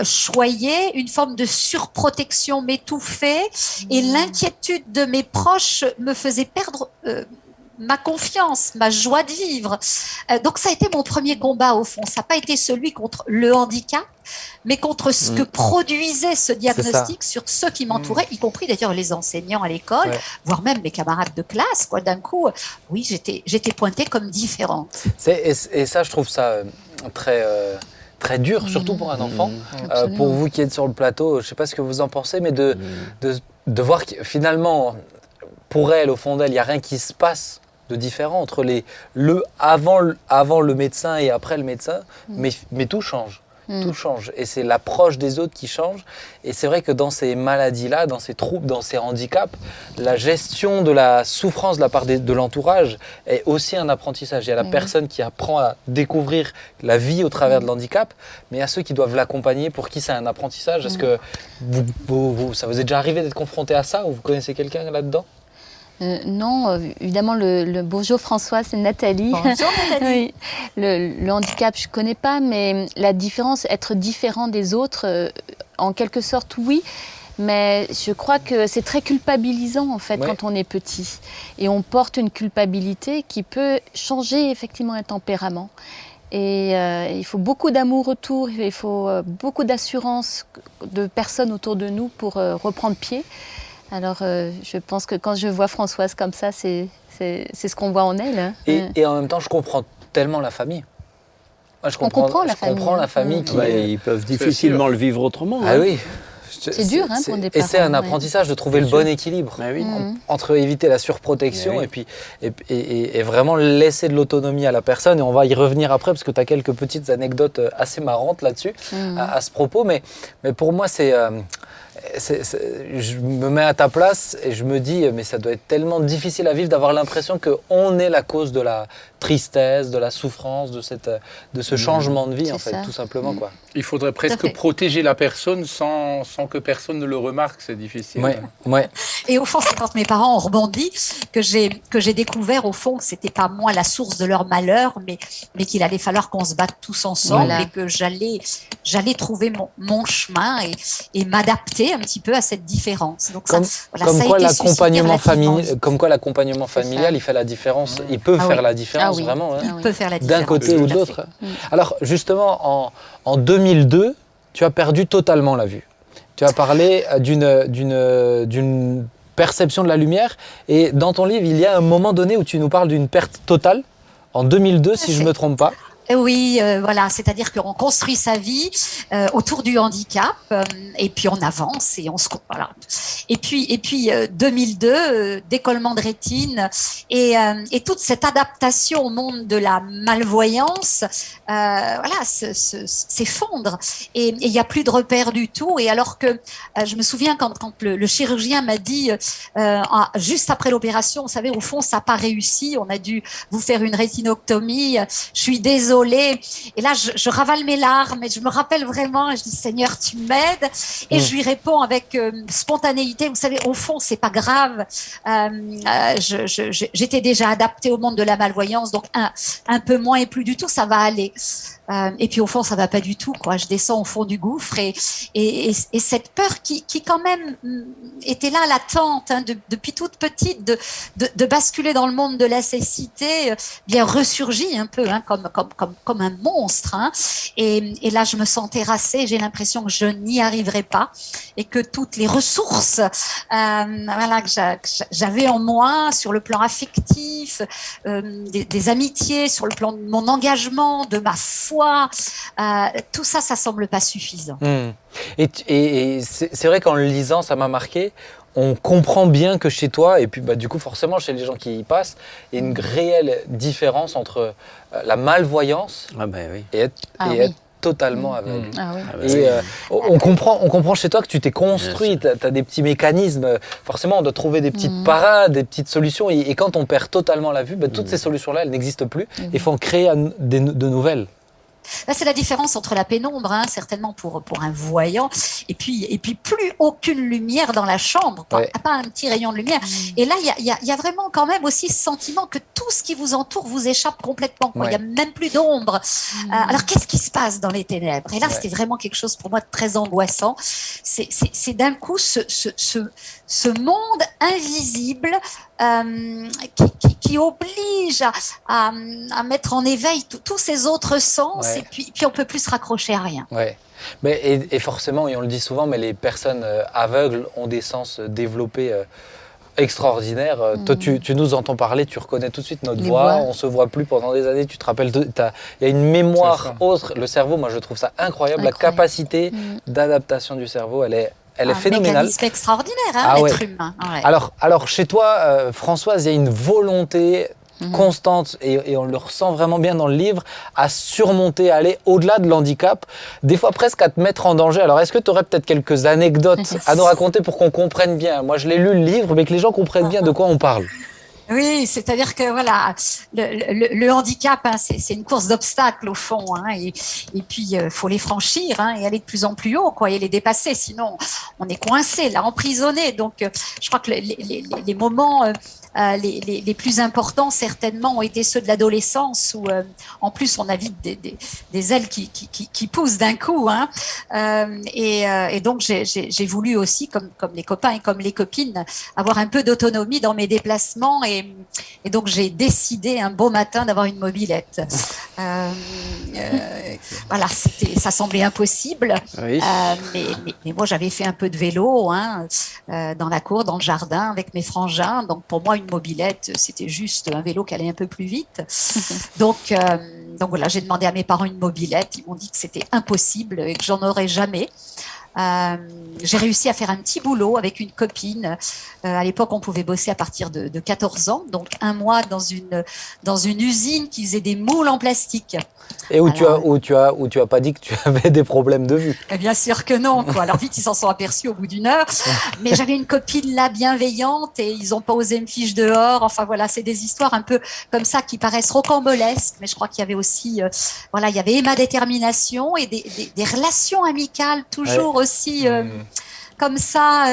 choyée, une forme de surprotection m'étouffait, et l'inquiétude de mes proches me faisait perdre ma confiance, ma joie de vivre. Donc ça a été mon premier combat, au fond. Ça n'a pas été celui contre le handicap, mais contre ce que produisait ce diagnostic sur ceux qui m'entouraient, y compris d'ailleurs les enseignants à l'école, voire même mes camarades de classe. D'un coup, oui, j'étais pointée comme différente. Et ça, je trouve ça très dur, surtout pour un enfant. Pour vous qui êtes sur le plateau, je ne sais pas ce que vous en pensez, mais de voir que finalement, pour elle, au fond d'elle, il n'y a rien qui se passe de différent entre avant le médecin et après le médecin, mais tout change. Tout change, et c'est l'approche des autres qui change. Et c'est vrai que dans ces maladies-là, dans ces troubles, dans ces handicaps, la gestion de la souffrance de la part de l'entourage est aussi un apprentissage. Il y a la personne qui apprend à découvrir la vie au travers de l'handicap, mais il y a ceux qui doivent l'accompagner, pour qui c'est un apprentissage. Est-ce que ça vous est déjà arrivé d'être confronté à ça, ou vous connaissez quelqu'un là-dedans? Non, évidemment, bonjour François, c'est Nathalie. Bonjour Nathalie. Oui, le handicap, je ne connais pas, mais la différence, être différent des autres, en quelque sorte, oui. Mais je crois que c'est très culpabilisant, en fait, quand on est petit. Et on porte une culpabilité qui peut changer effectivement un tempérament. Et il faut beaucoup d'amour autour, il faut beaucoup d'assurance de personnes autour de nous pour reprendre pied. Alors, je pense que quand je vois Françoise comme ça, c'est ce qu'on voit en elle. Et en même temps, je comprends tellement la famille. Moi, je comprends la famille. Ils peuvent difficilement le vivre autrement. Ah oui. C'est dur pour des parents. Et c'est un apprentissage de trouver le bon équilibre entre éviter la surprotection et vraiment laisser de l'autonomie à la personne. Et on va y revenir après, parce que tu as quelques petites anecdotes assez marrantes là-dessus, à ce propos. Mais pour moi, je me mets à ta place et je me dis, mais ça doit être tellement difficile à vivre, d'avoir l'impression qu'on est la cause de la tristesse, de la souffrance, de ce changement de vie, en fait, tout simplement. Il faudrait presque protéger la personne sans que personne ne le remarque, c'est difficile. Ouais. Et au fond, c'est quand mes parents ont rebondi que j'ai découvert, au fond, que c'était pas moi la source de leur malheur, mais qu'il allait falloir qu'on se batte tous ensemble, et que j'allais trouver mon chemin et m'adapter un petit peu à cette différence. Donc comme quoi l'accompagnement familial, il fait la différence. Il peut faire la différence, vraiment. Il peut faire la différence. D'un côté ou de l'autre. Alors justement, en 2002, tu as perdu totalement la vue. Tu as parlé d'une perception de la lumière. Et dans ton livre, il y a un moment donné où tu nous parles d'une perte totale, en 2002, si je ne me trompe pas. Oui, voilà, c'est-à-dire qu'on construit sa vie autour du handicap et puis on avance et on se voilà. Et puis 2002, décollement de rétine et toute cette adaptation au monde de la malvoyance, voilà, s'effondre et il y a plus de repères du tout. Et alors que je me souviens quand le chirurgien m'a dit juste après l'opération, vous savez, au fond ça n'a pas réussi, on a dû vous faire une rétinoctomie. Je suis désolée. Et là, je ravale mes larmes et je me rappelle vraiment, et je dis Seigneur, tu m'aides. Et je lui réponds avec spontanéité, vous savez, au fond, c'est pas grave. J'étais déjà adaptée au monde de la malvoyance, donc un peu moins et plus du tout, ça va aller. Et puis au fond, ça va pas du tout, quoi. Je descends au fond du gouffre et cette peur qui quand même était là, latente, hein, depuis toute petite, de basculer dans le monde de la cécité, bien ressurgit un peu, hein, comme un monstre, hein. Et là, je me sens terrassée. J'ai l'impression que je n'y arriverai pas et que toutes les ressources, voilà, que j'avais en moi sur le plan affectif, des amitiés, sur le plan de mon engagement, de ma foi. Tout ça, ça semble pas suffisant. Et c'est vrai qu'en le lisant, ça m'a marqué. On comprend bien que chez toi, et puis du coup forcément chez les gens qui y passent, il y a une réelle différence entre la malvoyance et être totalement aveugle. Et on comprend chez toi que tu t'es construit, tu as des petits mécanismes. Forcément, on doit trouver des petites parades, des petites solutions. Et quand on perd totalement la vue, toutes ces solutions-là, elles n'existent plus. Il faut en créer de nouvelles. Là, c'est la différence entre la pénombre, hein, certainement pour un voyant, et puis plus aucune lumière dans la chambre, pas un petit rayon de lumière. Et là, il y a vraiment quand même aussi ce sentiment que tout ce qui vous entoure vous échappe complètement. Il n'y a même plus d'ombre. Alors, qu'est-ce qui se passe dans les ténèbres? Et là, c'était vraiment quelque chose pour moi de très angoissant. C'est d'un coup ce monde invisible qui oblige à mettre en éveil tous ces autres sens, et puis on peut plus se raccrocher à rien. Et forcément, et on le dit souvent, mais les personnes aveugles ont des sens développés extraordinaires. Toi, tu nous entends parler, tu reconnais tout de suite notre voix, on se voit plus pendant des années, tu te rappelles, il y a une mémoire autre. Le cerveau, moi je trouve ça incroyable. La capacité d'adaptation du cerveau, elle est phénoménale. Un mécanisme extraordinaire, l'être humain. Alors, chez toi, Françoise, il y a une volonté constante, et on le ressent vraiment bien dans le livre, à surmonter, à aller au-delà de l'handicap, des fois presque à te mettre en danger. Alors, est-ce que tu aurais peut-être quelques anecdotes à nous raconter pour qu'on comprenne bien? Moi, je l'ai lu, le livre, mais que les gens comprennent bien de quoi on parle. Oui, c'est-à-dire que voilà, le handicap, hein, c'est une course d'obstacles au fond, hein, et puis faut les franchir, hein, et aller de plus en plus haut, quoi, et les dépasser. Sinon, on est coincé, là, emprisonné. Donc, je crois que les moments les plus importants, certainement, ont été ceux de l'adolescence, où en plus on a vite des ailes qui poussent d'un coup, hein, et donc j'ai voulu aussi, comme les copains et comme les copines, avoir un peu d'autonomie dans mes déplacements, et donc j'ai décidé un beau matin d'avoir une mobilette. Voilà, ça semblait impossible, mais moi j'avais fait un peu de vélo, hein, dans la cour, dans le jardin, avec mes frangins. Donc pour moi, une mobilette, c'était juste un vélo qui allait un peu plus vite. Donc voilà, j'ai demandé à mes parents une mobilette. Ils m'ont dit que c'était impossible et que j'en aurais jamais. J'ai réussi à faire un petit boulot avec une copine. À l'époque, on pouvait bosser à partir de 14 ans, donc un mois dans une usine qui faisait des moules en plastique. Et où tu as pas dit que tu avais des problèmes de vue? Bien sûr que non, quoi. Alors vite, ils s'en sont aperçus au bout d'une heure. Mais j'avais une copine là bienveillante et ils n'ont pas osé me fiche dehors. Enfin voilà, c'est des histoires un peu comme ça qui paraissent rocambolesques, mais je crois qu'il y avait aussi, voilà, il y avait ma détermination et des relations amicales toujours aussi comme ça.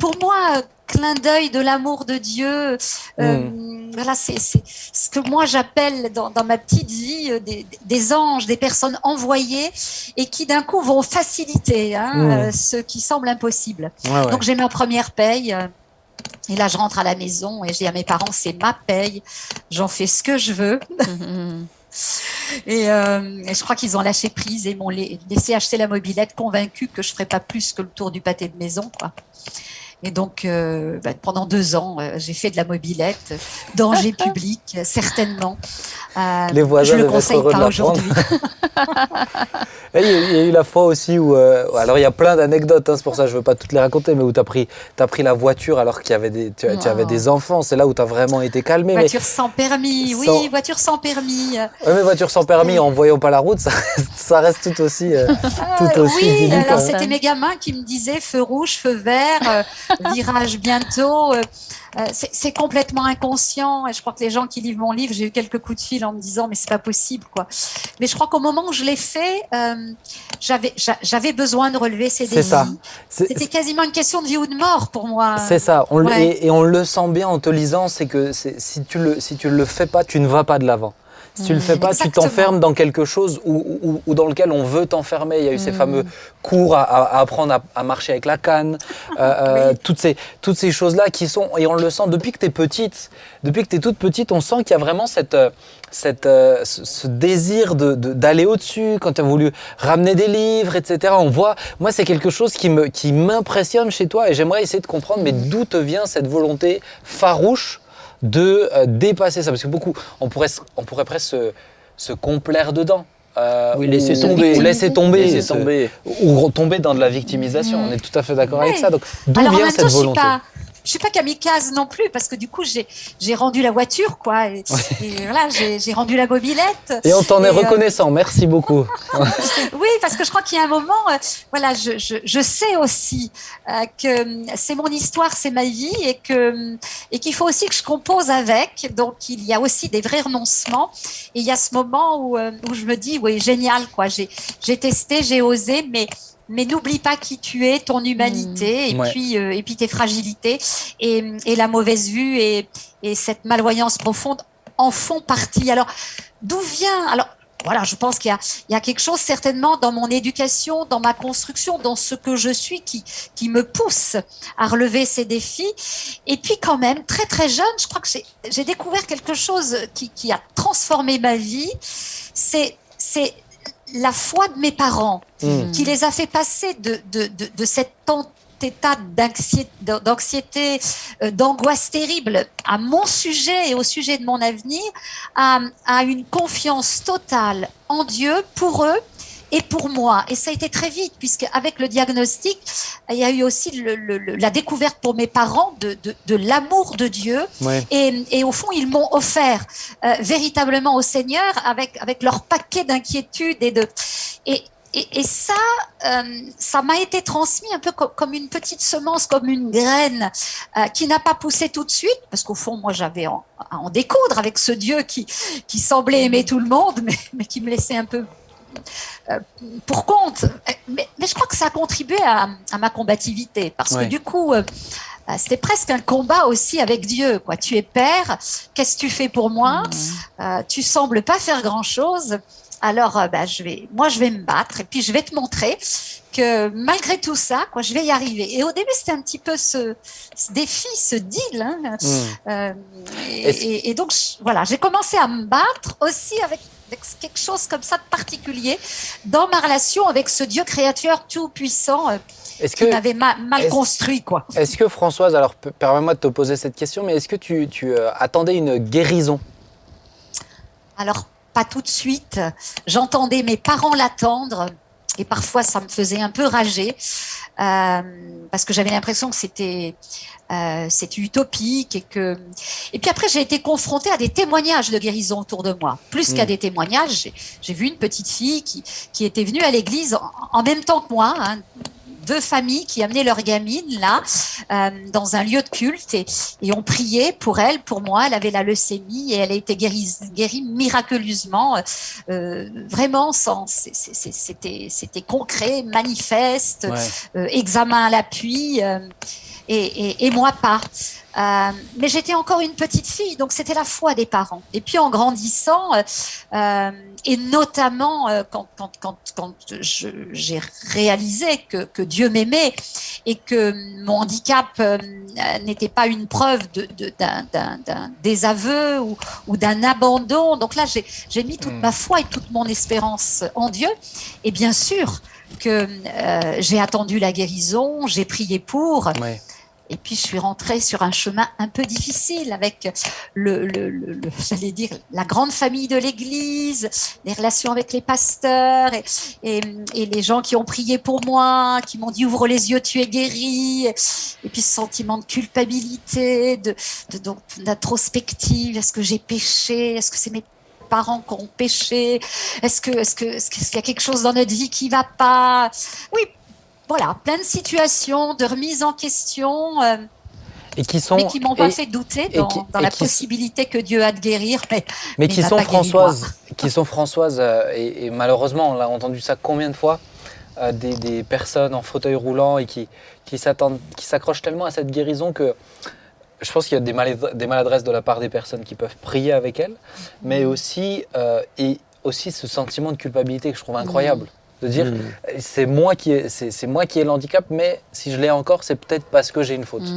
Pour moi, clin d'œil de l'amour de Dieu. Voilà, c'est ce que moi j'appelle dans ma petite vie des anges, des personnes envoyées et qui d'un coup vont faciliter ce qui semble impossible. Donc j'ai ma première paye. Et là, je rentre à la maison et je dis à mes parents, c'est ma paye, j'en fais ce que je veux. Et je crois qu'ils ont lâché prise et m'ont laissé acheter la mobilette, convaincus que je ferais pas plus que le tour du pâté de maison, quoi. Et donc, pendant 2 ans, j'ai fait de la mobilette, danger public, certainement. Les voisins je le devaient être conseille heureux de pas l'apprendre. aujourd'hui. Et il y a eu la fois aussi où, alors il y a plein d'anecdotes, hein, c'est pour ça que je ne veux pas toutes les raconter, mais où tu as pris la voiture alors qu'il y avait tu avais des enfants, c'est là où tu as vraiment été calmé. Voiture sans permis, oui, voiture sans permis. Oui, mais voiture sans permis, en voyant pas la route, ça reste tout aussi oui, délicat. alors c'était mes gamins qui me disaient feu rouge, feu vert, virage bientôt. C'est complètement inconscient et je crois que les gens qui lisent mon livre, j'ai eu quelques coups de fil en me disant mais c'est pas possible, quoi. Mais je crois qu'au moment où je l'ai fait, j'avais besoin de relever ces défis. C'est ça. C'était quasiment une question de vie ou de mort pour moi. C'est ça. Ouais. Et on le sent bien en te lisant, c'est que si tu le fais pas, tu ne vas pas de l'avant. Si tu le fais pas, Exactement. tu t'enfermes dans quelque chose ou dans lequel on veut t'enfermer. Il y a eu ces fameux cours à apprendre à marcher avec la canne, Oui. toutes ces choses-là qui sont, et on le sent depuis que tu es petite, depuis que tu es toute petite, on sent qu'il y a vraiment ce désir d'aller au-dessus, quand tu as voulu ramener des livres, etc. On voit, moi c'est quelque chose qui m'impressionne chez toi et j'aimerais essayer de comprendre, mais d'où te vient cette volonté farouche de dépasser ça, parce que on pourrait presque se complaire dedans. Oui, laisser tomber, ou tomber dans de la victimisation. On est tout à fait d'accord avec ça. Donc, d'où Alors, en vient même cette temps, volonté? Je suis pas kamikaze non plus, parce que du coup, j'ai rendu la voiture, quoi. Et voilà, j'ai rendu la mobilette. Et on t'en est reconnaissant. Merci beaucoup. Oui, parce que je crois qu'il y a un moment, voilà, je sais aussi que c'est mon histoire, c'est ma vie, et qu'il faut aussi que je compose avec. Donc, il y a aussi des vrais renoncements. Et il y a ce moment où je me dis, oui, génial, quoi. J'ai testé, j'ai osé, mais n'oublie pas qui tu es, ton humanité, et puis tes fragilités, et la mauvaise vue et cette malvoyance profonde en font partie. Alors, d'où vient? Alors, voilà, je pense qu'il y a quelque chose certainement dans mon éducation, dans ma construction, dans ce que je suis qui me pousse à relever ces défis. Et puis quand même, très très jeune, je crois que j'ai découvert quelque chose qui a transformé ma vie. C'est la foi de mes parents qui les a fait passer de cet état d'anxiété, d'angoisse terrible à mon sujet et au sujet de mon avenir, à une confiance totale en Dieu pour eux et pour moi. Et ça a été très vite, puisque avec le diagnostic, il y a eu aussi la découverte pour mes parents de l'amour de Dieu. Ouais. Et au fond, ils m'ont offert véritablement au Seigneur avec leur paquet d'inquiétudes et ça m'a été transmis un peu comme une petite semence, comme une graine qui n'a pas poussé tout de suite, parce qu'au fond, moi, j'avais à en découdre avec ce Dieu qui semblait aimer tout le monde, mais qui me laissait un peu pour compte. Mais je crois que ça a contribué à ma combativité, parce que du coup, c'était presque un combat aussi avec Dieu, quoi. Tu es père, qu'est-ce que tu fais pour moi? Tu sembles pas faire grand-chose. Alors, je vais me battre et puis je vais te montrer que malgré tout ça, quoi, je vais y arriver. Et au début, c'était un petit peu ce défi, ce deal. Hein. Et donc, voilà, j'ai commencé à me battre aussi avec quelque chose comme ça de particulier dans ma relation avec ce Dieu créateur tout-puissant qui m'avait mal construit, quoi. Est-ce que, Françoise, alors permets-moi de te poser cette question, mais est-ce que tu attendais une guérison? Alors, pas tout de suite. J'entendais mes parents l'attendre et parfois ça me faisait un peu rager parce que j'avais l'impression que c'était utopique et puis après j'ai été confrontée à des témoignages de guérison autour de moi. Plus qu'à des témoignages, j'ai vu une petite fille qui était venue à l'église en même temps que moi, hein, 2 familles qui amenaient leur gamine là dans un lieu de culte et on priait pour elle, pour moi. Elle avait la leucémie et elle a été guérie miraculeusement, vraiment c'était concret, manifeste, examen à l'appui et moi pas. Mais j'étais encore une petite fille, donc c'était la foi des parents. Et puis en grandissant, et notamment quand j'ai réalisé que Dieu m'aimait et que mon handicap n'était pas une preuve d'un désaveu ou d'un abandon. Donc là, j'ai mis toute ma foi et toute mon espérance en Dieu. Et bien sûr que j'ai attendu la guérison, j'ai prié pour. Ouais. Et puis, je suis rentrée sur un chemin un peu difficile avec j'allais dire, la grande famille de l'Église, les relations avec les pasteurs et les gens qui ont prié pour moi, qui m'ont dit « ouvre les yeux, tu es guéri ». Et puis, ce sentiment de culpabilité, d'introspective. Est-ce que j'ai péché? Est-ce que c'est mes parents qui ont péché? Est-ce qu'il y a quelque chose dans notre vie qui ne va pas? Oui. Voilà, plein de situations, de remise en question, mais qui m'ont pas fait douter dans la possibilité que Dieu a de guérir. Mais qui sont Françoise, et malheureusement, on a entendu ça combien de fois, des personnes en fauteuil roulant et qui s'accrochent tellement à cette guérison que je pense qu'il y a des maladresses de la part des personnes qui peuvent prier avec elles, mais aussi ce sentiment de culpabilité que je trouve incroyable. De dire, c'est moi qui ai l'handicap, mais si je l'ai encore, c'est peut-être parce que j'ai une faute.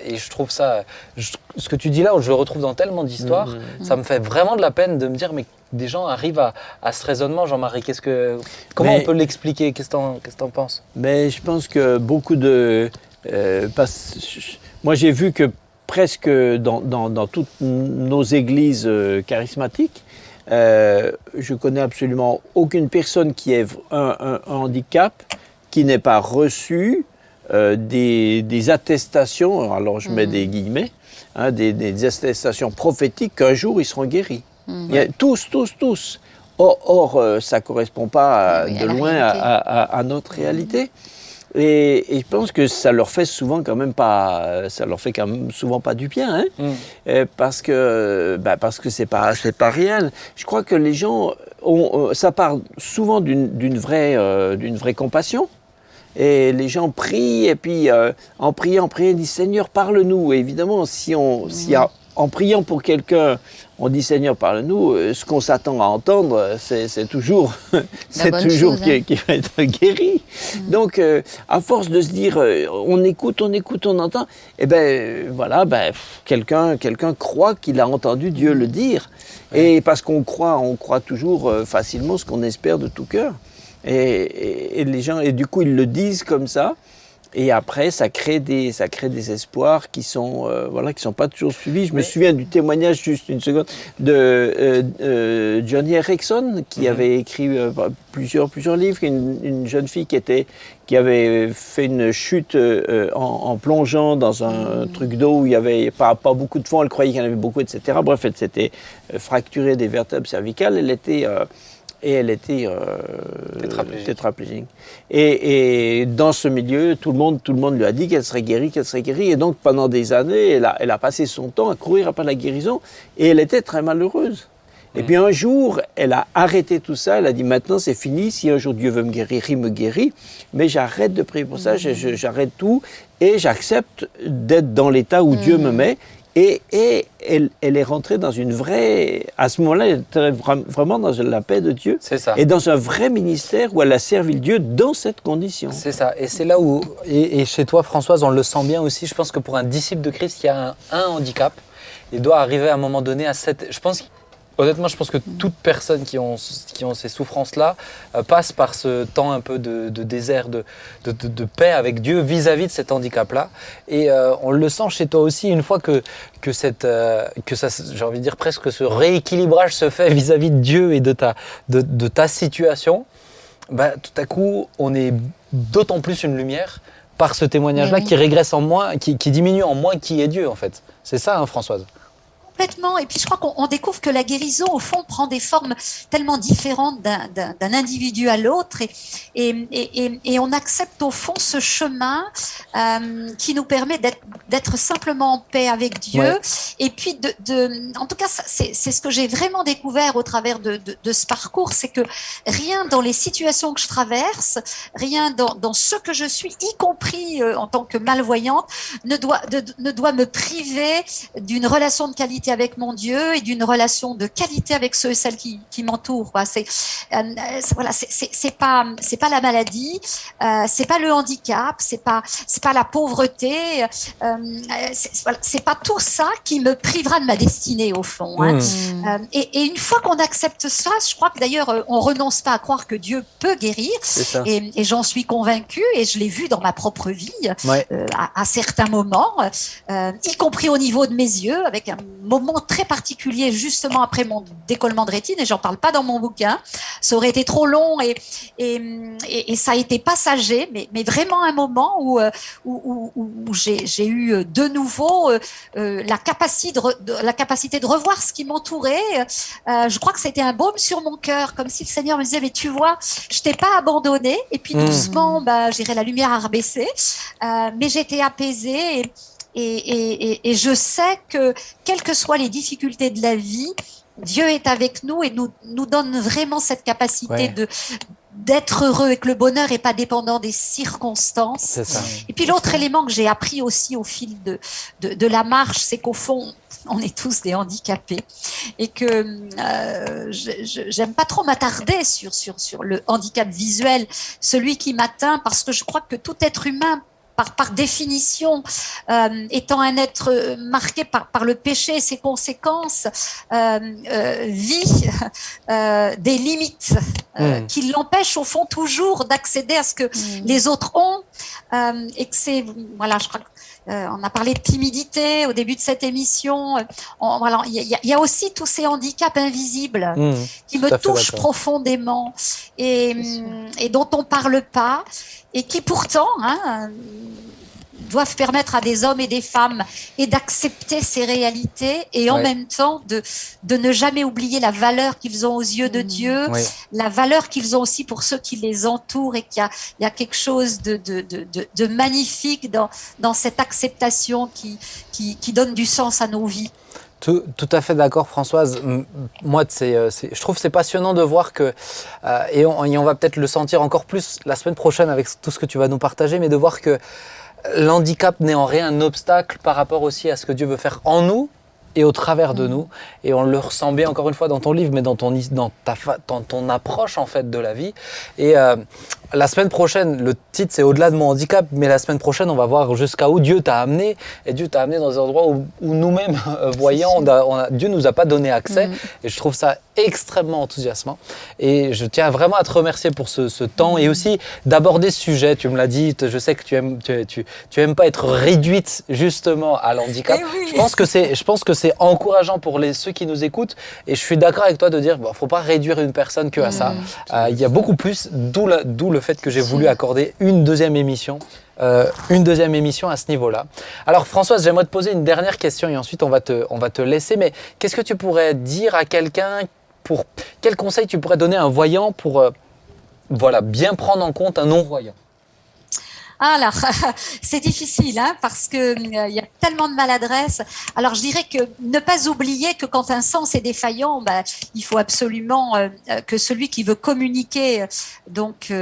Et je trouve ça... ce que tu dis là, je le retrouve dans tellement d'histoires, ça me fait vraiment de la peine de me dire, mais des gens arrivent à ce raisonnement, Jean-Marie. Comment on peut l'expliquer? Qu'est-ce que tu en penses? Mais je pense que beaucoup de... moi, j'ai vu que presque dans toutes nos églises charismatiques, je connais absolument aucune personne qui ait un handicap qui n'ait pas reçu des attestations, alors je mets des guillemets, des attestations prophétiques qu'un jour ils seront guéris. Il y a, tous. Or ça ne correspond pas de loin à notre réalité. Et je pense que ça leur fait souvent quand même souvent pas du bien, parce que c'est pas réel. Je crois que les gens ça part souvent d'une vraie compassion. Et les gens prient et puis en priant ils disent Seigneur parle-nous. Et évidemment en priant pour quelqu'un, on dit Seigneur parle-nous, ce qu'on s'attend à entendre, c'est toujours qu'il va être guéri. Donc, à force de se dire, on écoute, on entend, et quelqu'un croit qu'il a entendu Dieu le dire. Et parce qu'on croit toujours facilement ce qu'on espère de tout cœur. Et les gens, et du coup, ils le disent comme ça. Et après, ça crée des espoirs qui sont pas toujours suivis. Je me souviens du témoignage, juste une seconde, de Johnny Erickson, qui avait écrit plusieurs livres. Une jeune fille qui avait fait une chute en plongeant dans un truc d'eau où il n'y avait pas beaucoup de fond. Elle croyait qu'il y en avait beaucoup, etc. Bref, elle s'était fracturée des vertèbres cervicales. Elle était tétraplégique. Et dans ce milieu, tout le monde lui a dit qu'elle serait guérie. Et donc, pendant des années, elle a passé son temps à courir après la guérison. Et elle était très malheureuse. Et puis un jour, elle a arrêté tout ça. Elle a dit, maintenant, c'est fini. Si un jour Dieu veut me guérir, il me guérit. Mais j'arrête de prier pour ça. J'arrête tout. Et j'accepte d'être dans l'état où Dieu me met. Et elle est rentrée dans à ce moment-là, elle était vraiment dans la paix de Dieu. C'est ça. Et dans un vrai ministère où elle a servi Dieu dans cette condition. C'est ça. Et c'est là où, et chez toi, Françoise, on le sent bien aussi. Je pense que pour un disciple de Christ qui a un handicap, il doit arriver à un moment donné à cette... Honnêtement, je pense que toute personne qui ont ces souffrances-là passe par ce temps un peu de désert, de paix avec Dieu vis-à-vis de cet handicap-là. Et on le sent chez toi aussi, une fois que ça, j'ai envie de dire presque ce rééquilibrage se fait vis-à-vis de Dieu et de ta situation, tout à coup, on est d'autant plus une lumière par ce témoignage-là qui régresse en moi, qui diminue en moi qui est Dieu, en fait. C'est ça, Françoise? complètement. Et puis je crois qu'on découvre que la guérison, au fond, prend des formes tellement différentes d'un individu à l'autre. Et on accepte au fond ce chemin qui nous permet d'être simplement en paix avec Dieu. Ouais. Et puis, en tout cas, c'est ce que j'ai vraiment découvert au travers de ce parcours, c'est que rien dans les situations que je traverse, rien dans ce que je suis, y compris en tant que malvoyante, ne doit me priver d'une relation de qualité avec mon Dieu et d'une relation de qualité avec ceux et celles qui m'entourent. Voilà, c'est pas la maladie, c'est pas le handicap, c'est pas la pauvreté, c'est pas tout ça qui me privera de ma destinée au fond. Hein. Et une fois qu'on accepte ça, je crois que d'ailleurs on renonce pas à croire que Dieu peut guérir. Et j'en suis convaincue et je l'ai vu dans ma propre vie à certains moments, y compris au niveau de mes yeux, avec un moment très particulier justement après mon décollement de rétine, et j'en parle pas dans mon bouquin. Ça aurait été trop long et ça a été passager, mais vraiment un moment où j'ai eu de nouveau la capacité de revoir ce qui m'entourait. Je crois que c'était un baume sur mon cœur, comme si le Seigneur me disait, mais tu vois, je t'ai pas abandonné. Et puis doucement, j'irai la lumière a rebaissé, mais j'étais apaisée et je sais que quelles que soient les difficultés de la vie, Dieu est avec nous et nous donne vraiment cette capacité d'être heureux et que le bonheur n'est pas dépendant des circonstances. C'est ça. Et puis l'autre élément que j'ai appris aussi au fil de la marche, c'est qu'au fond, on est tous des handicapés et que j'aime pas trop m'attarder sur le handicap visuel, celui qui m'atteint, parce que je crois que tout être humain, par définition, étant un être marqué par le péché et ses conséquences, vit des limites qui l'empêchent au fond toujours d'accéder à ce que les autres ont, et que c'est, voilà, je crois que on a parlé de timidité au début de cette émission. Voilà, il y a aussi tous ces handicaps invisibles qui me touchent profondément et dont on parle pas et qui pourtant doivent permettre à des hommes et des femmes et d'accepter ces réalités et en même temps de ne jamais oublier la valeur qu'ils ont aux yeux de Dieu, la valeur qu'ils ont aussi pour ceux qui les entourent, et qu'il y a quelque chose de magnifique dans cette acceptation qui donne du sens à nos vies. Tout à fait d'accord, Françoise. Moi, je trouve que c'est passionnant de voir que, et on va peut-être le sentir encore plus la semaine prochaine avec tout ce que tu vas nous partager, mais de voir que l'handicap n'est en rien un obstacle par rapport aussi à ce que Dieu veut faire en nous et au travers de nous. Et on le ressent bien encore une fois dans ton livre, mais dans ton approche en fait de la vie. Et la semaine prochaine, le titre c'est Au-delà de mon handicap, mais la semaine prochaine on va voir jusqu'à où Dieu t'a amené. Et Dieu t'a amené dans un endroit où nous-mêmes voyants, Dieu nous a pas donné accès. Et je trouve ça extrêmement enthousiasmant. Et je tiens vraiment à te remercier pour ce temps et aussi d'aborder ce sujet. Tu me l'as dit, je sais que tu aimes pas être réduite justement à l'handicap. Je pense que c'est encourageant pour ceux qui nous écoutent. Et je suis d'accord avec toi de dire, faut pas réduire une personne que à ça. Il y a beaucoup plus, d'où le fait que j'ai voulu accorder une deuxième émission à ce niveau-là. Alors Françoise, j'aimerais te poser une dernière question et ensuite on va te laisser. Mais qu'est-ce que tu pourrais dire à quelqu'un, quel conseil tu pourrais donner à un voyant pour bien prendre en compte un non-voyant? Alors, c'est difficile parce que il y a tellement de maladresse. Alors, je dirais que ne pas oublier que quand un sens est défaillant, il faut absolument que celui qui veut communiquer, donc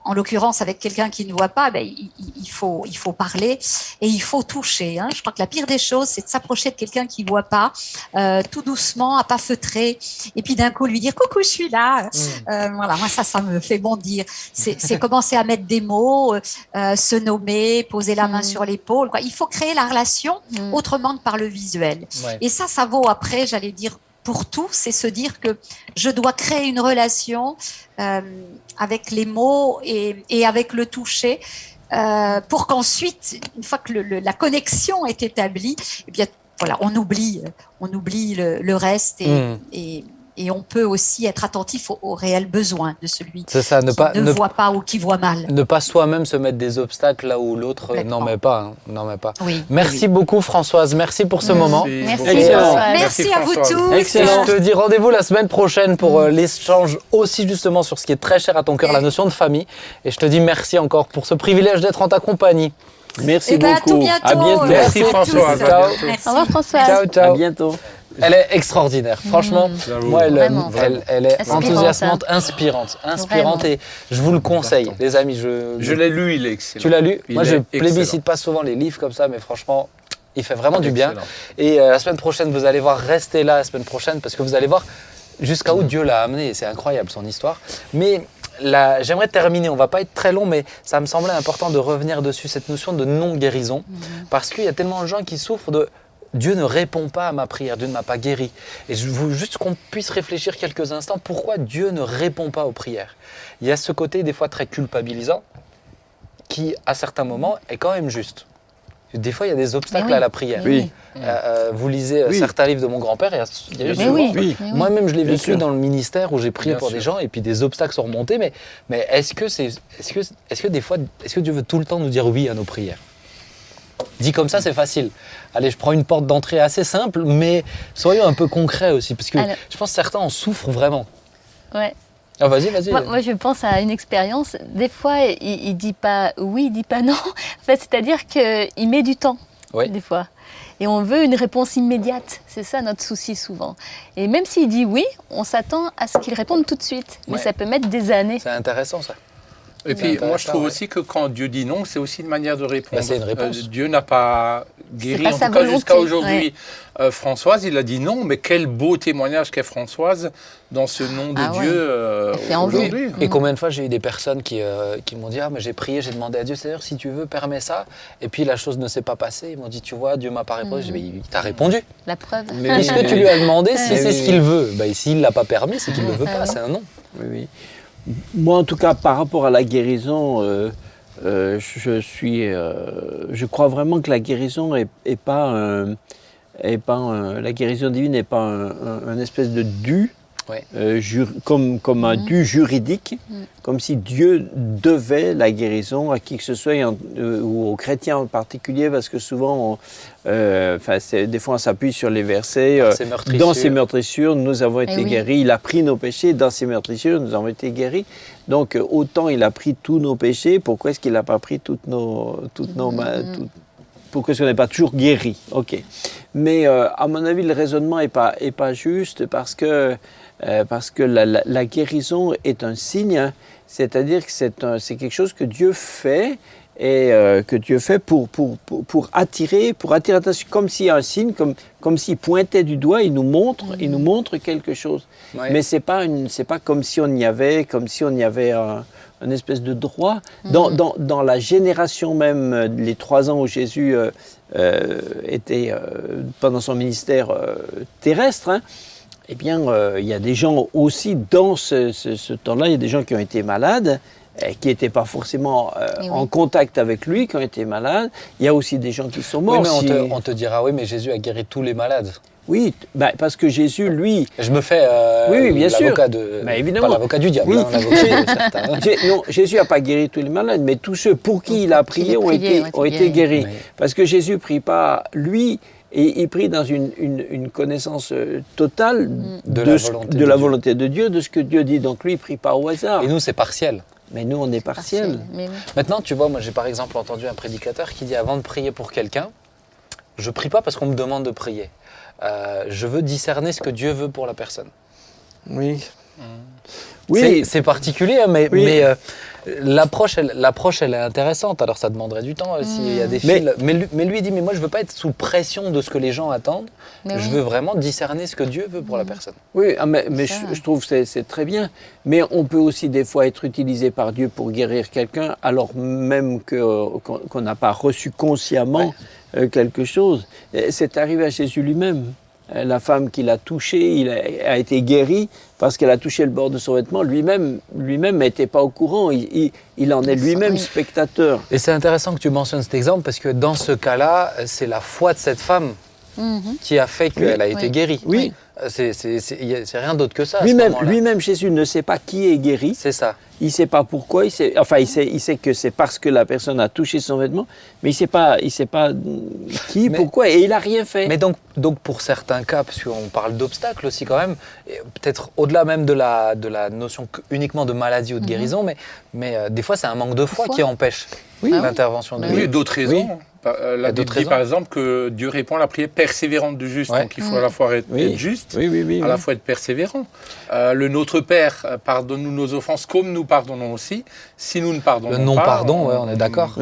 en l'occurrence avec quelqu'un qui ne voit pas, il faut parler et il faut toucher. Je crois que la pire des choses, c'est de s'approcher de quelqu'un qui voit pas, tout doucement, à pas feutrer, et puis d'un coup lui dire coucou, je suis là. Voilà, moi ça me fait bondir. C'est commencer à mettre des mots, se nommer, poser la main sur l'épaule. Il faut créer la relation autrement que par le visuel. Et ça vaut après, j'allais dire, pour tout, c'est se dire que je dois créer une relation avec les mots et avec le toucher pour qu'ensuite, une fois que la connexion est établie, eh bien, voilà, on oublie le reste et Et on peut aussi être attentif aux réels besoins de celui C'est ça, qui ne voit pas ou qui voit mal. Ne pas soi-même se mettre des obstacles là où l'autre n'en met pas. Oui, Merci beaucoup Françoise, merci pour ce moment. Merci. Excellent. Merci à vous tous. Excellent. Je te dis rendez-vous la semaine prochaine pour l'échange aussi justement sur ce qui est très cher à ton cœur, la notion de famille. Et je te dis merci encore pour ce privilège d'être en ta compagnie. Merci À tout beaucoup. bientôt. À bientôt. Merci Françoise. Ciao. À bientôt. Merci. Au revoir Françoise. Ciao, À ciao. bientôt. Elle est extraordinaire, franchement. Moi, Vraiment. elle est Inspirante, enthousiasmante, inspirante Vraiment. et je vous le conseille, les amis. Je l'ai lu, il est excellent. Tu l'as lu? Il Moi, est je excellent. plébiscite pas souvent les livres comme ça, mais franchement, il fait vraiment du bien. Excellent. Et la semaine prochaine, vous allez voir, restez là la semaine prochaine parce que vous allez voir jusqu'à où Dieu l'a amené. C'est incroyable son histoire. Mais là, j'aimerais terminer, on va pas être très long, mais ça me semblait important de revenir dessus, cette notion de non-guérison. Parce qu'il y a tellement de gens qui souffrent de Dieu ne répond pas à ma prière, Dieu ne m'a pas guéri. Et je veux juste qu'on puisse réfléchir quelques instants, pourquoi Dieu ne répond pas aux prières? Il y a ce côté des fois très culpabilisant qui, à certains moments, est quand même juste. Des fois, il y a des obstacles oui. à la prière. Oui. Vous lisez Oui. certains livres de mon grand-père, il y a eu Mais souvent- oui. Oui. Mais oui. Moi-même, je l'ai Bien vécu sûr. dans le ministère où j'ai prié Bien pour sûr. des gens et puis des obstacles sont remontés. Mais est-ce que des fois, est-ce que Dieu veut tout le temps nous dire oui à nos prières? Dit comme ça, c'est facile. Allez, je prends une porte d'entrée assez simple, mais soyons un peu concrets aussi, parce que Alors- je pense que certains en souffrent vraiment. Ouais. Ah, vas-y. Moi, je pense à une expérience. Des fois, il dit pas oui, il dit pas non. En fait, c'est-à-dire qu'il met du temps, Oui. des fois. Et on veut une réponse immédiate. C'est ça notre souci souvent. Et même s'il dit oui, on s'attend à ce qu'il réponde tout de suite. Mais Ouais. ça peut mettre des années. C'est intéressant ça. Et puis, intéressant, moi, je trouve ouais. aussi que quand Dieu dit non, c'est aussi une manière de répondre. Bah, c'est une réponse. Dieu n'a pas guéri, pas en sa tout cas volonté, jusqu'à aujourd'hui, ouais. Françoise. Il a dit non, mais quel beau témoignage qu'est Françoise dans ce nom de Ah ouais. Dieu Elle fait envie. aujourd'hui. Et combien de fois j'ai eu des personnes qui m'ont dit « Ah, mais j'ai prié, j'ai demandé à Dieu, Seigneur, si tu veux, permets ça. » Et puis la chose ne s'est pas passée. Ils m'ont dit « Tu vois, Dieu m'a pas répondu. J'ai dit « Mais il t'a répondu. La preuve. Mais Puisque tu lui as demandé si Oui, c'est oui, ce oui. qu'il veut. Bah, s'il ne l'a pas permis, c'est qu'il ne le veut Ah pas. oui. C'est un non. Oui, oui. Moi, en tout cas, par rapport à la guérison, je crois vraiment que la guérison la guérison divine n'est pas un espèce de dû, Ouais. comme un dû juridique, comme si Dieu devait la guérison à qui que ce soit, ou aux chrétiens en particulier, parce que souvent, des fois on s'appuie sur les versets. Par ses meurtrissures. Dans ses meurtrissures, nous avons été oui. guéris. Il a pris nos péchés. Dans ses meurtrissures, nous avons été guéris. Donc, autant il a pris tous nos péchés, pourquoi est-ce qu'il n'a pas pris pourquoi est-ce qu'on n'est pas toujours guéri? Ok. Mais à mon avis, le raisonnement n'est pas juste parce que la guérison est un signe, hein. C'est-à-dire que c'est quelque chose que Dieu fait et que Dieu fait pour attirer attention, comme s'il y a un signe, comme s'il pointait du doigt, il nous montre quelque chose. Ouais. Mais c'est pas comme si on y avait un espèce de droit. Dans la génération même, les 3 ans où Jésus était pendant son ministère terrestre, hein, eh bien, il y a des gens aussi dans ce temps-là, il y a des gens qui ont été malades, qui n'étaient pas forcément en contact avec lui, qui ont été malades. Il y a aussi des gens qui sont morts. Oui, mais on te dira, oui, mais Jésus a guéri tous les malades. Oui, parce que Jésus, lui... Je me fais Oui, bien sûr. l'avocat évidemment. pas l'avocat du diable, Oui. hein, l'avocat de certains. Non, Jésus n'a pas guéri tous les malades, mais tous ceux pour qui il a prié ont été guéris. Oui. Parce que Jésus ne prie pas lui, et il prie dans une connaissance totale de la volonté de Dieu, de ce que Dieu dit. Donc lui, il ne prie pas au hasard. Et nous, c'est partiel. Mais nous, on est partiel. Mais oui. Maintenant, tu vois, moi j'ai par exemple entendu un prédicateur qui dit avant de prier pour quelqu'un, je prie pas parce qu'on me demande de prier. Je veux discerner ce que Dieu veut pour la personne. Oui. Oui. C'est particulier, hein, mais, Oui. mais l'approche, elle est intéressante. Alors ça demanderait du temps s'il y a des fils. Mais lui, il dit, mais moi je veux pas être sous pression de ce que les gens attendent. Mais Je oui. veux vraiment discerner ce que Dieu veut pour la personne. Oui, mais Ça. je trouve que c'est très bien. Mais on peut aussi des fois être utilisé par Dieu pour guérir quelqu'un, alors même qu'on n'a pas reçu consciemment quelque chose. C'est arrivé à Jésus lui-même. La femme qui l'a touché, il a été guéri parce qu'elle a touché le bord de son vêtement. Lui-même n'était pas au courant. Il en est lui-même Oui. spectateur. Et c'est intéressant que tu mentionnes cet exemple parce que dans ce cas-là, c'est la foi de cette femme qui a fait qu'elle a été Oui. guérie. Oui. C'est rien d'autre que ça. À ce moment-là. Lui-même, Jésus ne sait pas qui est guéri. C'est ça. Il ne sait pas pourquoi. Il sait que c'est parce que la personne a touché son vêtement, mais il sait pas qui, pourquoi, et il n'a rien fait. Mais donc pour certains cas, parce qu'on parle d'obstacles aussi quand même, peut-être au-delà même de la notion uniquement de maladie ou de guérison, mais des fois c'est un manque de foi qui empêche l'intervention de Dieu. Oui, d'autres raisons. Oui. La Bible dit par exemple que Dieu répond à la prière persévérante du juste. Donc il faut à la fois être juste, à la fois être persévérant. Le Notre Père, pardonne-nous nos offenses comme nous pardonnons aussi. Si nous ne pardonnons pas... Le non-pardon, on est d'accord.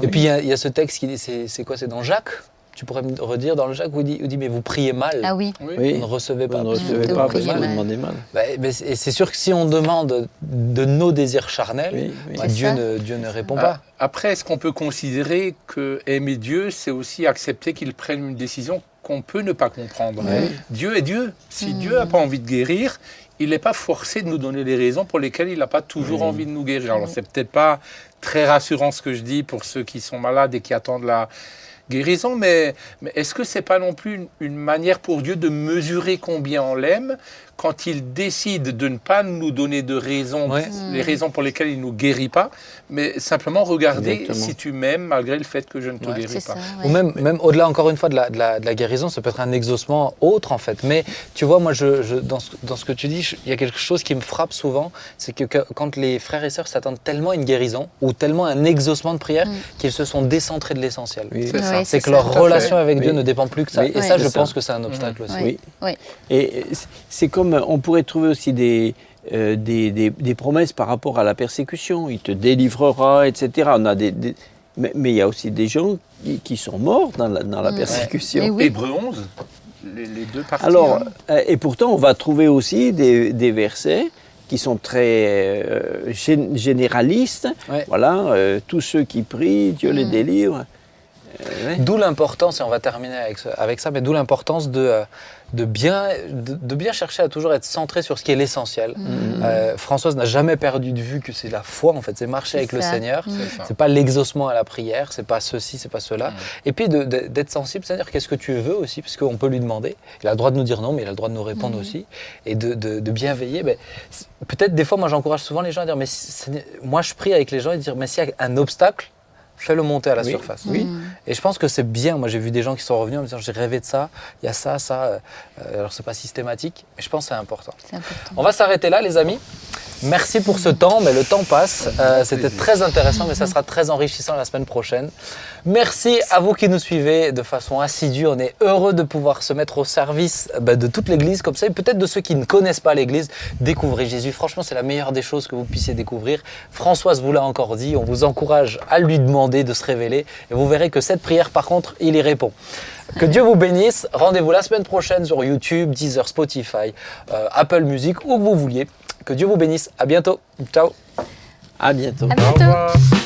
Et puis il y a ce texte qui dit, c'est quoi? C'est dans Jacques? Tu pourrais me redire dans le Jacques où il dit mais vous priez mal. Ah oui. Vous ne recevez pas. Vous ne recevez pas, vous demandez mal. Et c'est sûr que si on demande de nos désirs charnels, Dieu ne répond pas. Après, est-ce qu'on peut considérer que aimer Dieu, c'est aussi accepter qu'il prenne une décision qu'on peut ne pas comprendre? Dieu est Dieu. Si Dieu n'a pas envie de guérir, il n'est pas forcé de nous donner les raisons pour lesquelles il n'a pas toujours envie de nous guérir. Alors, c'est peut-être pas très rassurant ce que je dis pour ceux qui sont malades et qui attendent la guérison, mais est-ce que c'est pas non plus une manière pour Dieu de mesurer combien on l'aime quand il décide de ne pas nous donner de raisons, les raisons pour lesquelles il ne nous guérit pas, mais simplement regarder si tu m'aimes malgré le fait que je ne te guéris pas. Ou même au-delà encore une fois de la guérison, ça peut être un exaucement autre en fait. Mais tu vois, moi dans ce que tu dis, il y a quelque chose qui me frappe souvent, c'est que quand les frères et sœurs s'attendent tellement à une guérison ou tellement à un exaucement de prière qu'ils se sont décentrés de l'essentiel. C'est que leur relation avec Dieu ne dépend plus que ça. Et ça, je pense que c'est un obstacle aussi. Et c'est comme on pourrait trouver aussi des promesses par rapport à la persécution. Il te délivrera, etc. On a mais il y a aussi des gens qui sont morts dans la persécution. Hébreux 11, les deux parties. Alors, et pourtant, on va trouver aussi des versets qui sont très généralistes. Voilà, tous ceux qui prient, Dieu les délivre. D'où l'importance, et on va terminer avec ça, mais d'où l'importance de bien chercher à toujours être centré sur ce qui est l'essentiel. Françoise n'a jamais perdu de vue que c'est la foi, en fait, c'est marcher avec le Seigneur. C'est pas l'exaucement à la prière, c'est pas ceci, c'est pas cela. Et puis d'être sensible, c'est-à-dire qu'est-ce que tu veux aussi, parce qu'on peut lui demander. Il a le droit de nous dire non, mais il a le droit de nous répondre aussi. Et de bien veiller. Peut-être des fois, moi j'encourage souvent les gens à dire, mais moi je prie avec les gens et dire, mais s'il y a un obstacle, fais-le monter à la surface. Et je pense que c'est bien. Moi, j'ai vu des gens qui sont revenus en me disant j'ai rêvé de ça, il y a ça. Alors, c'est pas systématique, mais je pense que c'est important. On va s'arrêter là, les amis. Merci pour ce temps, mais le temps passe. C'était très intéressant, mais ça sera très enrichissant la semaine prochaine. Merci à vous qui nous suivez de façon assidue. On est heureux de pouvoir se mettre au service de toute l'Église comme ça. Et peut-être de ceux qui ne connaissent pas l'Église, découvrez Jésus. Franchement, c'est la meilleure des choses que vous puissiez découvrir. Françoise vous l'a encore dit, on vous encourage à lui demander de se révéler. Et vous verrez que cette prière, par contre, il y répond. Que Dieu vous bénisse. Rendez-vous la semaine prochaine sur YouTube, Deezer, Spotify, Apple Music, où que vous vouliez. Que Dieu vous bénisse. À bientôt. Ciao. À bientôt. À bientôt.